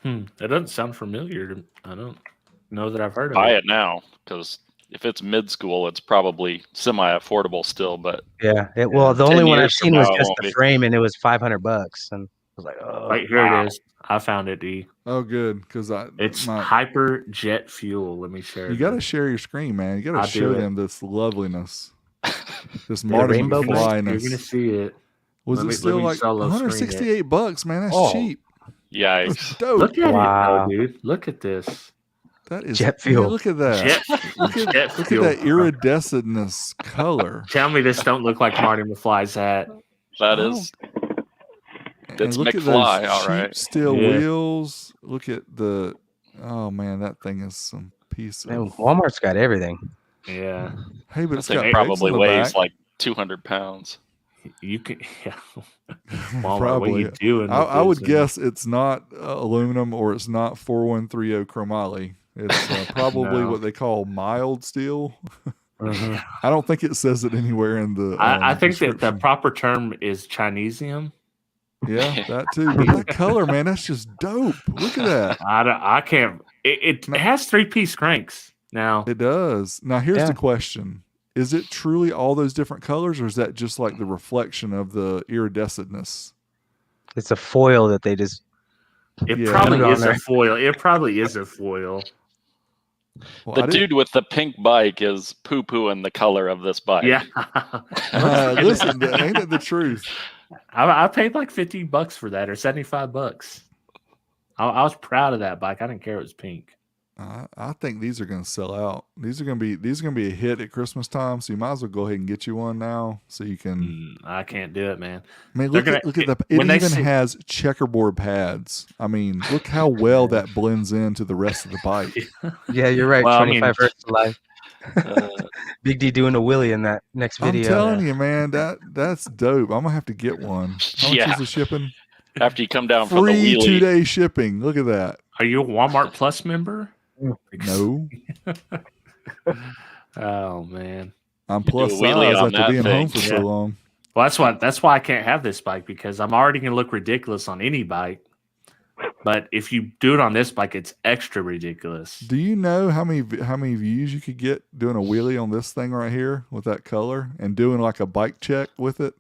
That doesn't sound familiar. I don't know that I've heard of Buy it. it now, because if it's mid school, it's probably semi-affordable still. But Yeah. Well, the 10 only one I've years from seen was now, it just won't the be. frame, and it was $500, and I was like, oh, Right here wow. it is. I found it, D. Oh, good, because It's Hyper Jet Fuel. Let me share you it. got to share your screen, man. You got I'll to do show it. them this loveliness, this The Marty rainbow bike? You're McFlyness. gonna see it. Was Let it me- still let me like solo screen it. $168? Man, that's Oh. cheap. Yikes. That's dope. Look at Wow. it, though, dude. Look at this. That is Jet man, fuel. look at that. Look at that iridescentness color. Tell me this don't look like Marty McFly's hat. That is. And It's look at McFly, those all cheap right. steel Yeah. wheels. Look at the. Oh man, that thing is some piece Man, of. Walmart's got everything. Yeah, Hey, but That it's thing got brakes probably on the weighs back. like 200 pounds. you can. Yeah. Walmart, Probably. what are you doing? I would with this, man? guess it's not aluminum or it's not 4130 chromoly. It's probably No. what they call mild steel. Mhm. I don't think it says it anywhere in the. I think that the description. proper term is Chinesium. Yeah, that too. But that color, man, that's just dope. Look at that. I can't. It No. has 3-piece cranks now. It does. Now, here's Yeah. the question. Is it truly all those different colors, or is that just like the reflection of the iridescentness? It's a foil that they just. It Yeah. probably Put it on is a there. foil. It probably is a foil. Well, The I didn't- dude with the pink bike is poo-pooing the color of this bike. Yeah. listen, ain't it the truth? I paid like $50 for that, or $75. I was proud of that bike. I didn't care it was pink. I think these are going to sell out. These are going to be a hit at Christmas time. So you might as well go ahead and get you one now, so you can. I can't do it, man. I mean, They're look at the. when It they even see- has checkerboard pads. I mean, look how well that blends into the rest of the bike. Yeah, you're right. Well, I mean- 25 hertz to life. Uh, Big D doing a wheelie in that next I'm video. telling you, man, that's dope. I'm gonna have to get one. How much Yeah. is the shipping? after you come down from the Free wheelie. 2-day shipping. Look at that. Are you a Walmart Plus member? No, Oh man. I'm You do a plus wheelie size on after that being home thing. for so Yeah. long. Well, that's why I can't have this bike, because I'm already gonna look ridiculous on any bike. But if you do it on this bike, it's extra ridiculous. Do you know how many views you could get doing a wheelie on this thing right here with that color and doing like a bike check with it?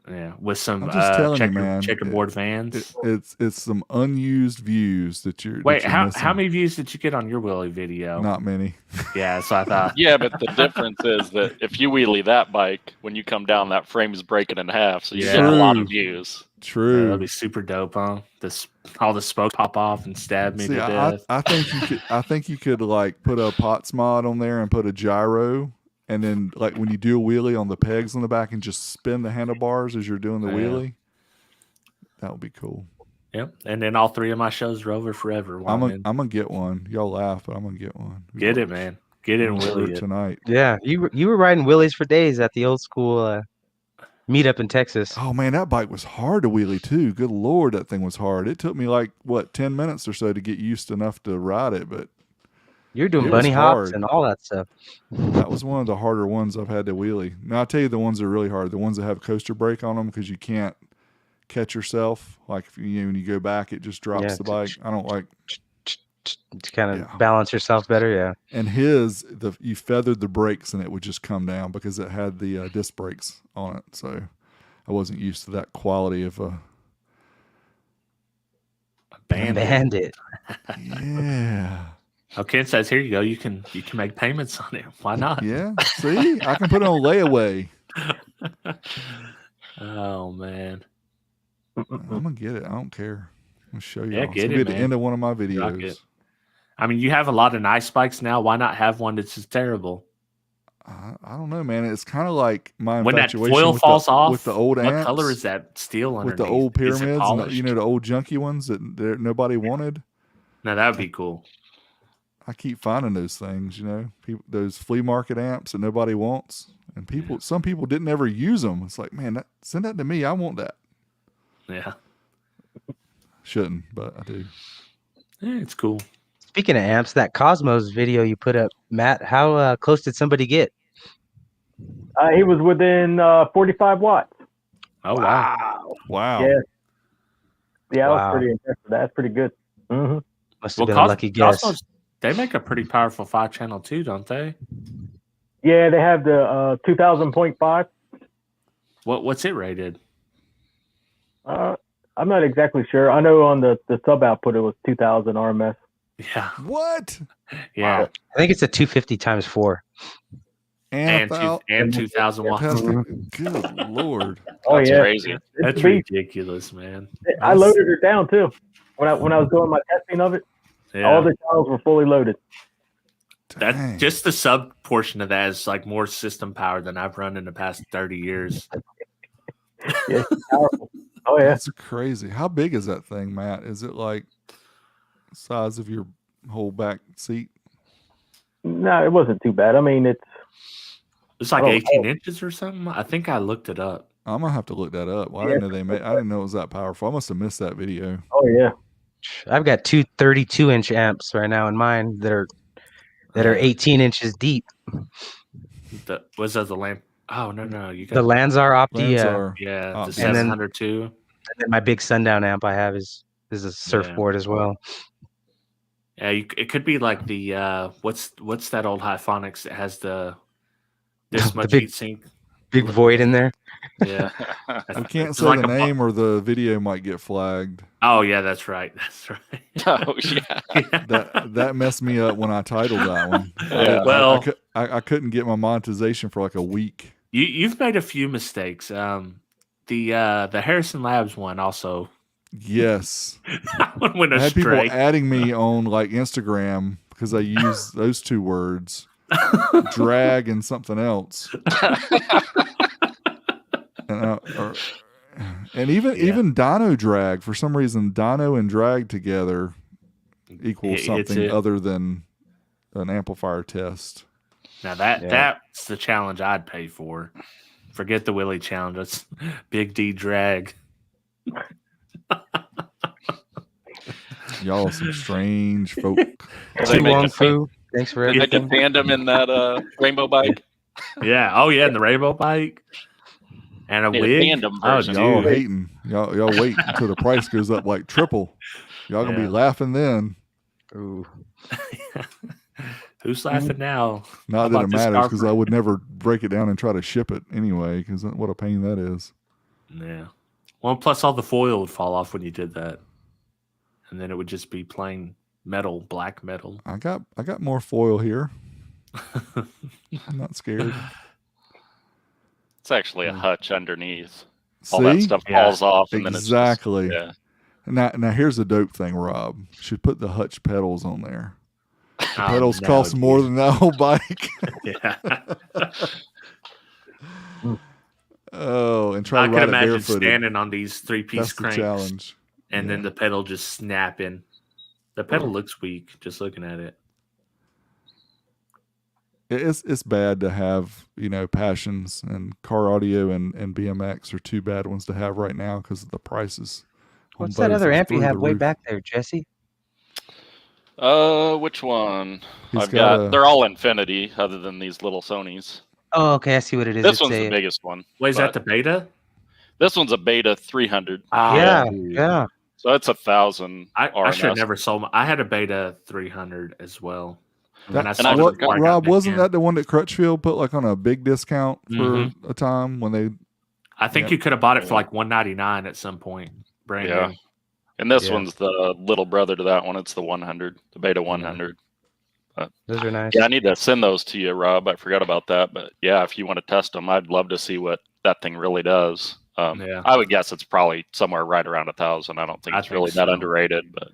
Yeah, with some I'm just telling you, man, checkerboard vans. It's some unused views that you're. Wait, that you're how missing. many views did you get on your Willie video? Not many. Yeah, so I thought. Yeah, but the difference is that if you wheelie that bike, when you come down, that frame is breaking in half, so you Yeah. get a lot True. of views. True. That'd be super dope, huh? All the spokes pop off and stab me See, to I death. think you could. I think you could like put a POTS mod on there and put a gyro, and then like when you do a wheelie on the pegs on the back and just spin the handlebars as you're doing the Yeah. wheelie. That would be cool. Yep. And then all 3 of my shows are over forever. I'm Wyman. gonna get one. Y'all laugh, but I'm gonna get one. Get it, man. Get it and Order Willie it it. tonight. Yeah, you were riding wheelies for days at the old school meetup in Texas. Oh man, that bike was hard to wheelie too. Good lord, that thing was hard. It took me like 10 minutes or so to get used enough to ride it, but You're doing it was bunny hops hard. and all that stuff. that was one of the harder ones I've had to wheelie. Now I'll tell you the ones that are really hard. The ones that have coaster brake on them because you can't catch yourself. Like if when you go back, it just drops Yeah, the bike. I don't like. To kind of Yeah. balance yourself better. Yeah. And you feathered the brakes and it would just come down because it had the disc brakes on it. So I wasn't used to that quality of Bandit. yeah. Oh, Ken says, "Here you go. You can make payments on it. Why not?" Yeah. See, I can put it on layaway. Oh man. I'm gonna get it. I don't care. I'm gonna show you. Yeah, It's get gonna it, be at the man. end of one of my Rock videos. it. I mean, you have a lot of nice bikes now. Why not have one that's just terrible? I don't know, man. It's kind of like my When that infatuation foil with falls the, off, with the old what amps, color is that steel underneath? with the old Is it pyramids, and polished? the old junky ones that nobody wanted. No, that would be cool. I keep finding those things, those flea market amps that nobody wants, and some people didn't ever use them. It's like, man, send that to me. I want that. Yeah. Shouldn't, but I do. Yeah, it's cool. Speaking of amps, that Cosmos video you put up, Matt, how close did somebody get? He was within 45 watts. Oh wow. Wow. Yeah. Yeah, I Wow. was pretty impressed with that. That's pretty good. hmm Must have been a lucky guess. Cosmos, they make a pretty powerful 5-channel too, don't they? Yeah, they have the 2000.5. What's it rated? I'm not exactly sure. I know on the sub output it was 2000 RMS. Yeah. What? Yeah. I think it's a 250 times 4. And 2,000 watts. Good lord. Oh That's yeah, crazy. It's That's a beast. ridiculous, man. I loaded it down too when I was doing my testing of it. All the channels were fully loaded. That Dang. just the sub portion of that is like more system power than I've run in the past 30 years. Yeah, powerful. Oh yeah. That's crazy. How big is that thing, Matt? Is it like the size of your whole back seat? No, it wasn't too bad. I mean, It's like Oh, 18 inches or something. I think I looked it up. I'm gonna have to look that up. Well, I Yeah. didn't know they made. I didn't know it was that powerful. I must have missed that video. oh yeah. I've got two 32-inch amps right now in mine that are Yeah. 18 inches deep. Was that the lamp? Oh no, you got The Lanzar Opti, Lanzar. yeah, the And 702. and then my big Sundown amp I have is a surfboard as well. Yeah, it could be like the what's that old Hyphonics that has this much big- heat sink? Big void in there. Yeah. We can't It's say like the a name or the video might get flagged. Oh yeah, that's right. That's right. Oh yeah. That messed me up when I titled that one. Yeah. I couldn't get my monetization for like a week. You've made a few mistakes. The Harrison Labs one also Yes, went I had people astray. adding me on like Instagram because I use those two words, drag and something else. And even dyno drag, for some reason, dyno and drag together equals something other than an amplifier test. Now that's the challenge I'd pay for. Forget the Willie challenge. That's Big D drag. Y'all are some strange folk. They Too make long a foo. Thanks for Make a everything. tandem in that rainbow bike. Yeah. Oh yeah, and the rainbow bike. And a Need a wig. tandem Oh, version. Y'all dude. hating. Y'all wait until the price goes up like triple. Y'all gonna be Yeah. laughing then. Ooh. Who's laughing now? Not How that it about this matters because I carpet? would never break it down and try to ship it anyway. Because what a pain that is. Yeah. Well, plus all the foil would fall off when you did that, and then it would just be plain metal, black metal. I got more foil here. I'm not scared. It's actually a hutch underneath. See? All that stuff falls off, and Exactly. then it's just, Now here's the dope thing, Rob. Should put the hutch pedals on there. The Oh, pedals no, cost more dude. than that whole bike. Yeah. Oh, and try I to could ride it imagine barefooted. standing on these three-piece That's the cranks, challenge. and then the pedal just snapping. The pedal looks weak just looking at it. It's bad to have, passions, and car audio and BMX are two bad ones to have right now because of the prices. on What's that both other is amp you through have the way roof. back there, Jesse? which one? He's I've got got. a- They're all Infinity, other than these little Sonys. Oh, okay. I see what it is. This It's one's a, the biggest one. Wait, is that but the beta? This one's a Beta 300. yeah, dude. yeah. So it's 1,000 I should have RMS. never sold I had a beta 300 as well. That- And I And sold I it what, before I got Rob, back wasn't in. that the one that Crutchfield put like on a big discount for Mhm. a time when they? I think Yep. you could have bought it for Yeah. like $199 at some point. Brand Yeah. new. And this Yeah. one's the little brother to that one. It's the 100, the Beta 100. Those are nice. Yeah, I need to send those to you, Rob. I forgot about that. But yeah, if you want to test them, I'd love to see what that thing really does. Yeah. I would guess it's probably somewhere right around 1,000. I don't think I it's think really that so. underrated. But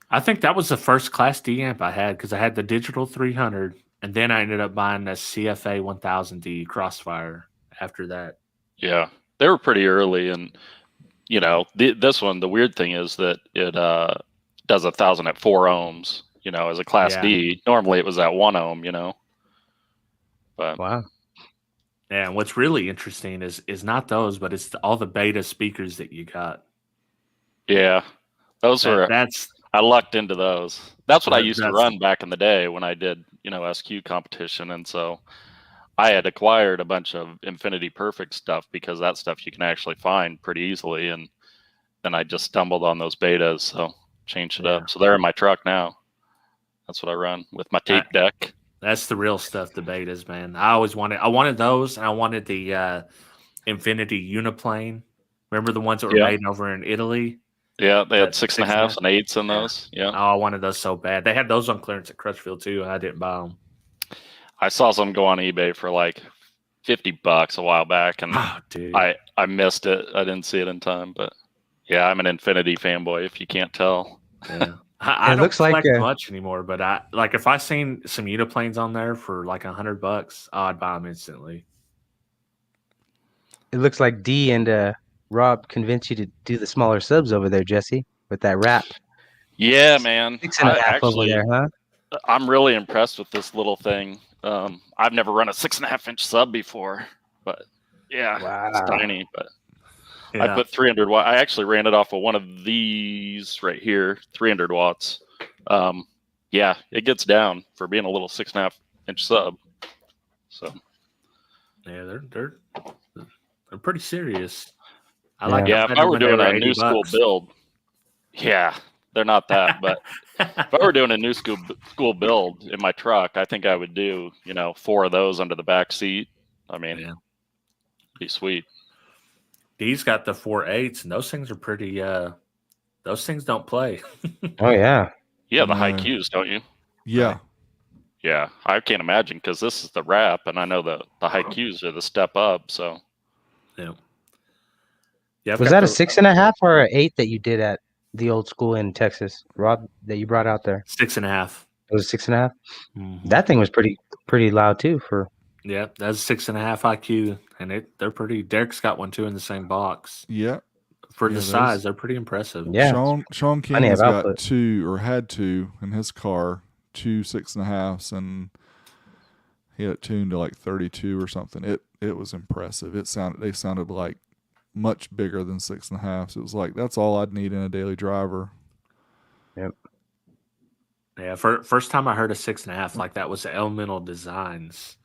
I think that was the first Class D amp I had because I had the digital 300, and then I ended up buying a CFA 1000D Crossfire after that. yeah, they were pretty early. And, this one, the weird thing is that it does 1,000 at 4 ohms, as a Class Yeah. D. Normally it was at 1 ohm, But Wow. Yeah, and what's really interesting is not those, but it's all the beta speakers that you got. yeah, those were. That's I lucked into those. That's what I used to That's- run back in the day when I did, SQ competition. And so I had acquired a bunch of Infinity Perfect stuff because that stuff you can actually find pretty easily. And then I just stumbled on those betas. So changed it Yeah. up. So they're in my truck now. That's what I run with my tape deck. That's the real stuff, the betas, man. I wanted those, and I wanted the Infinity Uniplane. Remember the ones that were Yeah. made over in Italy? Yeah, they had That 6.5s and 8s in those. Yeah. Oh, I wanted those so bad. They had those on clearance at Crutchfield too. I didn't buy them. I saw some go on eBay for like $50 a while back, and Oh, dude. I missed it. I didn't see it in time, but yeah, I'm an Infinity fanboy if you can't tell. Yeah. I It don't looks like collect much anymore, but I like if I seen some uniplanes on there for like $100, I'd buy them instantly. it looks like D and Rob convinced you to do the smaller subs over there, Jesse, with that wrap. Yeah, man. 6.5 over there, huh? I'm really impressed with this little thing. I've never run a 6.5-inch sub before, but yeah, it's Wow. tiny. But Yeah. I put 300 watt. I actually ran it off of one of these right here, 300 watts. Yeah, it gets down for being a little 6.5-inch sub. So yeah, they're pretty serious. I Yeah. like yeah, if I were doing a new school $80. build, yeah, they're not that. But if I were doing a new school build in my truck, I think I would do 4 of those under the back seat. I mean, Yeah. be sweet. D's got the 4.8s, and those things are pretty. Those things don't play. Oh yeah. Yeah, the high No. Qs, don't you? Yeah. Right. Yeah, I can't imagine because this is the wrap, and I know the high Qs are the step up. So Yeah. Yeah. Was that a 6.5 or an 8 that you did at the old school in Texas, Rob, that you brought out there? 6.5? It was 6.5. Mm-hmm. That thing was pretty loud too. Yeah, that's 6.5 IQ, and they're pretty. Derek's got one too in the same box. Yeah. For Yeah, the those- size, they're pretty impressive. Yeah. Sean Plenty King's of got output. 2 or had 2 in his car, 2 6.5s, and he had it tuned to like 32 or something. It was impressive. They sounded like much bigger than 6.5s. It was like that's all I'd need in a daily driver. Yep. Yeah, first time I heard a 6.5 like that was the Elemental Designs,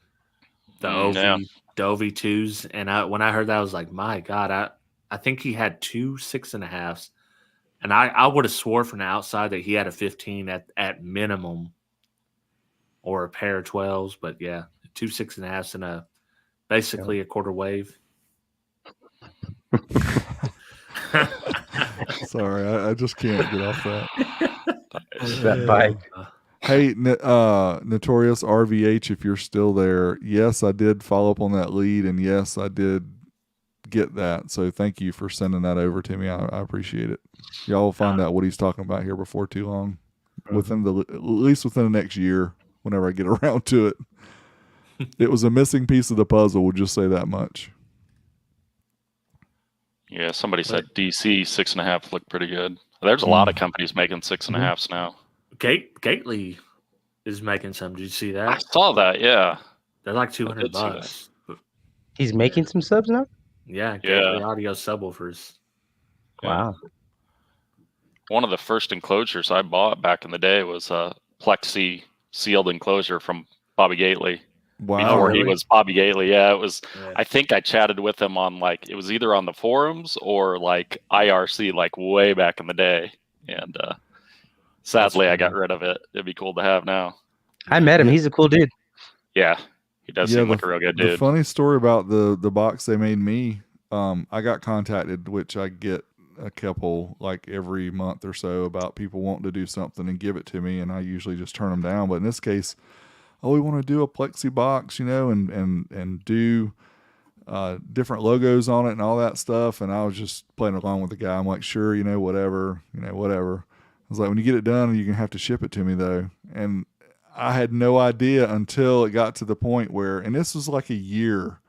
the yeah. OV2s, and when I heard that, I was like, my God, I think he had 2 6.5s, and I would have swore from the outside that he had a 15 at minimum, or a pair of 12s, but yeah, 2 6.5s and basically a quarter wave. Sorry, I just can't get off that. That bike. Hey, Notorious RVH, if you're still there, yes, I did follow up on that lead, and yes, I did get that. So thank you for sending that over to me. I appreciate it. Y'all will find out what he's talking about here before too long, at least within the next year, whenever I get around to it. It was a missing piece of the puzzle. We'll just say that much. Yeah, somebody said DC 6.5 looked pretty good. There's a lot of companies making 6.5s now. Gately is making some. Did you see that? I saw that. Yeah, they're like did see $200. He's making some subs now? Yeah, Gately audio subwoofers. Wow. One of the first enclosures I bought back in the day was a plexi sealed enclosure from Bobby Gately. Wow. Before really? he was Bobby Gately. Yeah, it was. Yeah. I think I chatted with him on it was either on the forums or like IRC, like way back in the day. And sadly, I got rid of it. It'd be cool to have now. I met him. He's a cool dude. Yeah, he does seem like a real good dude. The funny story about the box they made me, I got contacted, which I get a couple like every month or so about people wanting to do something and give it to me, and I usually just turn them down. But in this case, we want to do a plexi box, and do different logos on it and all that stuff. And I was just playing along with the guy. I'm like, sure, whatever. I was like, when you get it done, you're gonna have to ship it to me though. And I had no idea until it got to the point where, and this was like a year.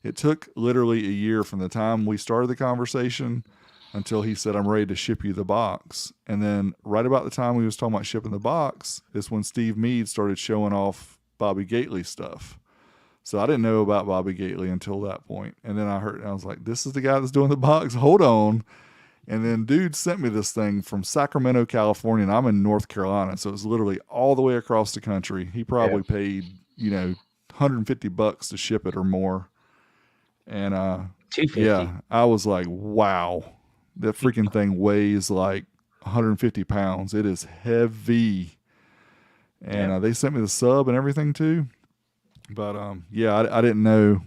It took literally a year from the time we started the conversation until he said, I'm ready to ship you the box. And then right about the time we was talking about shipping the box is when Steve Meade started showing off Bobby Gately stuff. So I didn't know about Bobby Gately until that point. And then I was like, this is the guy that's doing the box. Hold on. And then dude sent me this thing from Sacramento, California, and I'm in North Carolina. So it's literally all the way across the country. He probably paid, $150 to ship it or more. And $250. yeah, I was like, wow. That freaking thing weighs like 150 pounds. It is heavy. And they sent me the sub and everything too. But I didn't know.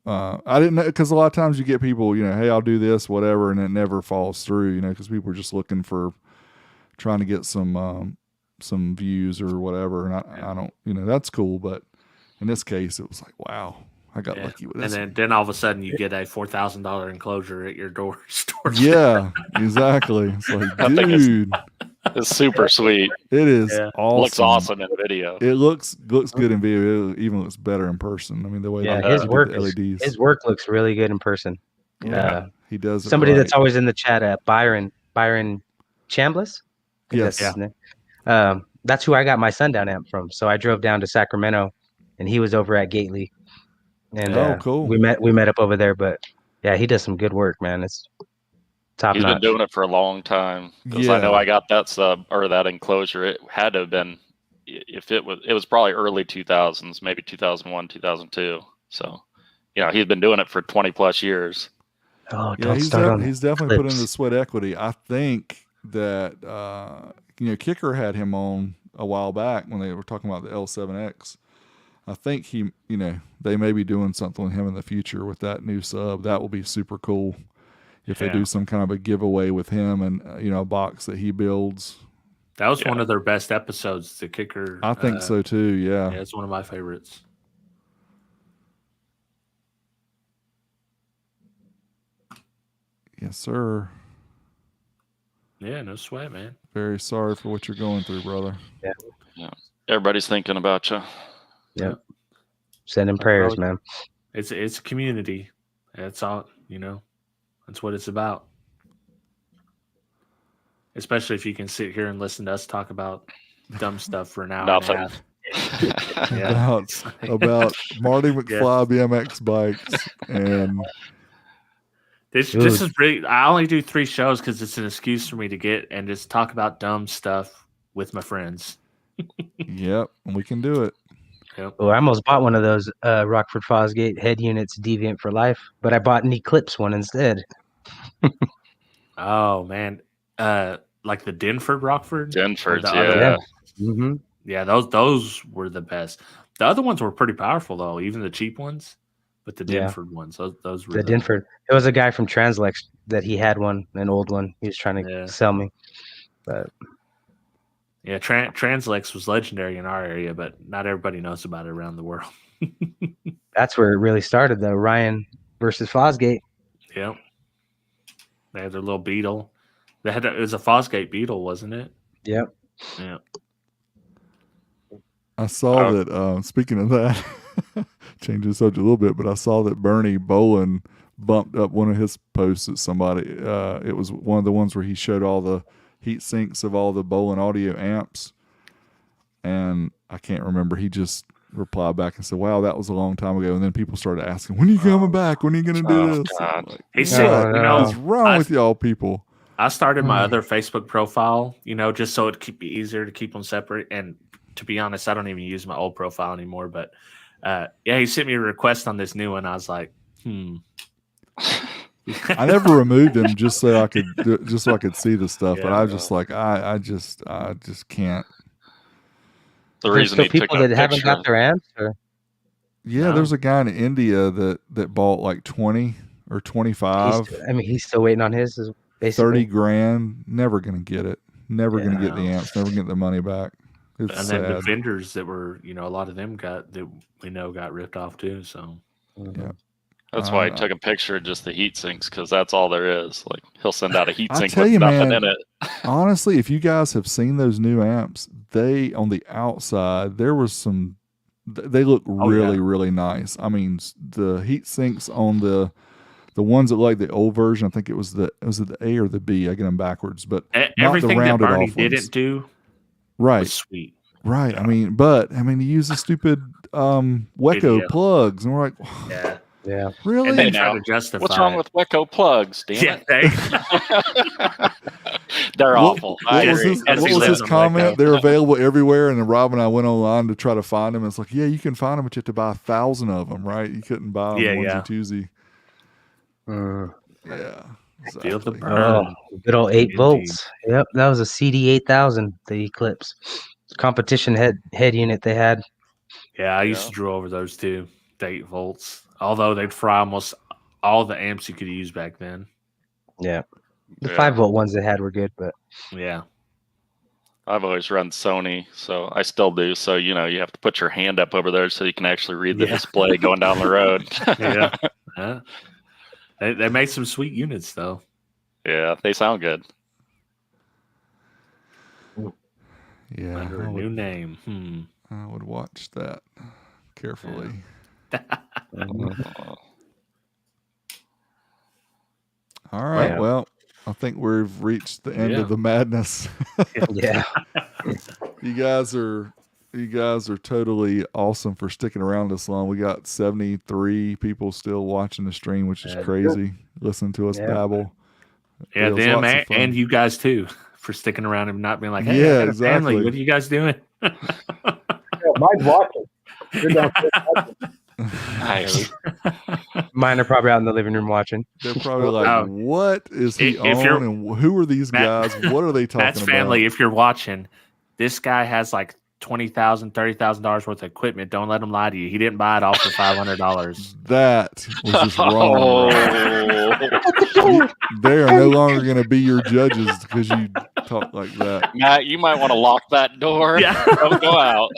I didn't know, because a lot of times you get people, hey, I'll do this, whatever, and it never falls through, because people are just looking for trying to get some views or whatever. And I don't, that's cool. But in this case, it was like, wow, I got lucky with this. And then all of a sudden you get a $4,000 enclosure at your door store. Yeah, exactly. It's like, dude. It's super sweet. It is Yeah. awesome. Looks awesome in video. It looks good in video. It even looks better in person. I mean, the way Yeah, they his did work the LEDs. his work looks really good in person. Yeah, he does it Somebody right. that's always in the chat, Byron Chambliss. I think Yes. that's his name. That's who I got my Sundown amp from. So I drove down to Sacramento, and he was over at Gately, and Oh, cool. we met up over there. But yeah, he does some good work, man. It's top He's notch. been doing it for a long time. Because I know Yeah. I got that sub or that enclosure. It had to have been, if it was probably early 2000s, maybe 2001, 2002. So, he's been doing it for 20 plus years. Oh, Yeah, don't he's start on he's definitely put in clips. the sweat equity. I think that Kicker had him on a while back when they were talking about the L7X. I think they may be doing something with him in the future with that new sub. That will be super cool if they do some kind of a giveaway with him and a box that he builds. That was one of their best episodes. The Kicker. I think so too. Yeah. Yeah, it's one of my favorites. Yes, sir. Yeah, no sweat, man. Very sorry for what you're going through, brother. Yeah. Everybody's thinking about you. Yeah. Sending prayers, man. It's a community. That's all, that's what it's about. Especially if you can sit here and listen to us talk about dumb stuff for an hour Nothing. and a half. Yeah. about Marty McFly BMX bikes and this is really, I only do 3 shows because it's an excuse for me to get and just talk about dumb stuff with my friends. Yep, we can do it. Yep. Oh, I almost bought one of those Rockford Fosgate head units Deviant for life, but I bought an Eclipse one instead. Oh man. Like the Denford Rockford? Denfords, yeah. Mm-hmm. Yeah, those were the best. The other ones were pretty powerful though, even the cheap ones. But the Denford ones, those were the Denford. It was a guy from Translex that he had one, an old one. He was trying to sell me. But yeah, Translex was legendary in our area, but not everybody knows about it around the world. That's where it really started, though. Ryan versus Fosgate. Yep. They had their little Beetle. It was a Fosgate Beetle, wasn't it? Yep. Yeah. I saw that, speaking of that, change the subject a little bit, but I saw that Bernie Bolin bumped up one of his posts at somebody. It was one of the ones where he showed all the heat sinks of all the Bolin audio amps. And I can't remember. He just replied back and said, wow, that was a long time ago. And then people started asking, when are you coming back? When are you going to do this? God. He said, what's wrong with y'all people? I started my other Facebook profile, just so it'd be easier to keep them separate. And to be honest, I don't even use my old profile anymore. But he sent me a request on this new one. I was like, I never removed him just so I could see the stuff. But I was just like, I just can't. The reason he people took that haven't got their amps, or? Yeah, there's a guy in India that bought like 20 or 25. He's still waiting on his. Basically. 30 grand. Never gonna get it. Never gonna get the amps. Never get the money back. It's and sad. then the vendors that were, a lot of them got ripped off too. So yeah. That's why I took a picture of just the heat sinks, because that's all there is. Like, he'll send out a heat sink tell with you, nothing man, in it. Honestly, if you guys have seen those new amps, they on the outside there was some. They look really nice. I mean, the heat sinks on the ones that like the old version. I think it was the A or the B. I get them backwards, but everything not the rounded that Bernie off ones. didn't do, right? Was sweet. Right. Yeah. I mean, he used the stupid Weco plugs, and we're like, yeah, really? And they try to justify what's wrong with Weco plugs? Damn it. They're awful. What was his comment? They're available everywhere, and then Rob and I went online to try to find them. It's like, yeah, you can find them, but you have to buy 1,000 of them, right? You couldn't buy them onesie twosie. Yeah. Feel the Exactly. burn. Good old 8 volts. Yep, that was a CD 8000, the Eclipse competition head unit they had. Yeah, I used to draw over those too. The 8 volts. Although they'd fry almost all the amps you could use back then. Yeah. The 5-volt ones they had were good, but yeah. I've always run Sony, so I still do. So, you have to put your hand up over there so you can actually read the display going down the road. Yeah. They made some sweet units, though. Yeah, they sound good. Yeah, Under a new name. I would watch that carefully. Mhm. All right. Yeah. Well, I think we've reached the end Yeah. of the madness. Yeah. You guys are totally awesome for sticking around this long. We got 73 people still watching the stream, which is Yeah. crazy. Listening to us Yeah. babble. Yeah, It was them lots of fun. and you guys too for sticking around and not being like, hey, Yeah, I got a family. exactly. What are you guys doing? Yeah, mine's watching. You're downstairs watching. Nice. Mine are probably out in the living room watching. They're probably like, Oh. what is he If you're- on? And who are these Matt- guys? What are they talking That's family. about? If you're watching, this guy has like $20,000, $30,000 worth of equipment. Don't let him lie to you. He didn't buy it all for $500. That was just wrong. Oh. They are no longer going to be your judges because you talk like that. Matt, you might want to lock that door. Yeah. Don't go out.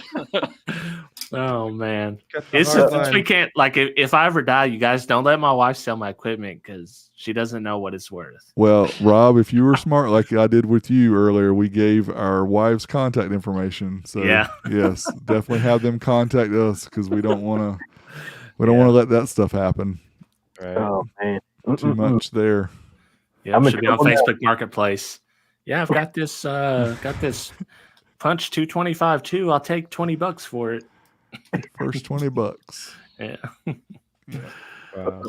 Oh man, Got the it's hard just, we line. can't like if I ever die, you guys don't let my wife sell my equipment because she doesn't know what it's worth. Well, Rob, if you were smart like I did with you earlier, we gave our wives' contact information. So Yeah. yes, definitely have them contact us because we don't want to let that stuff happen. Right. Oh man, Too much there. Yeah, I'm it should be on triple Facebook Marketplace. Yeah, I've got this punch 225 too. I'll take $20 for it. First $20. Yeah. Wow.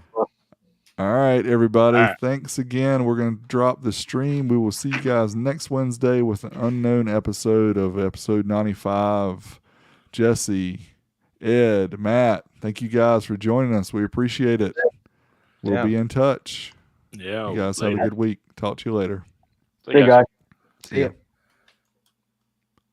All right, everybody. All right. Thanks again. We're going to drop the stream. We will see you guys next Wednesday with an unknown episode of episode 95. Jesse, Ed, Matt, thank you guys for joining us. We appreciate it. We'll Yeah. be in touch. Yeah. You guys have a good week. Talk to you later. So, Hey yeah. guys. See ya.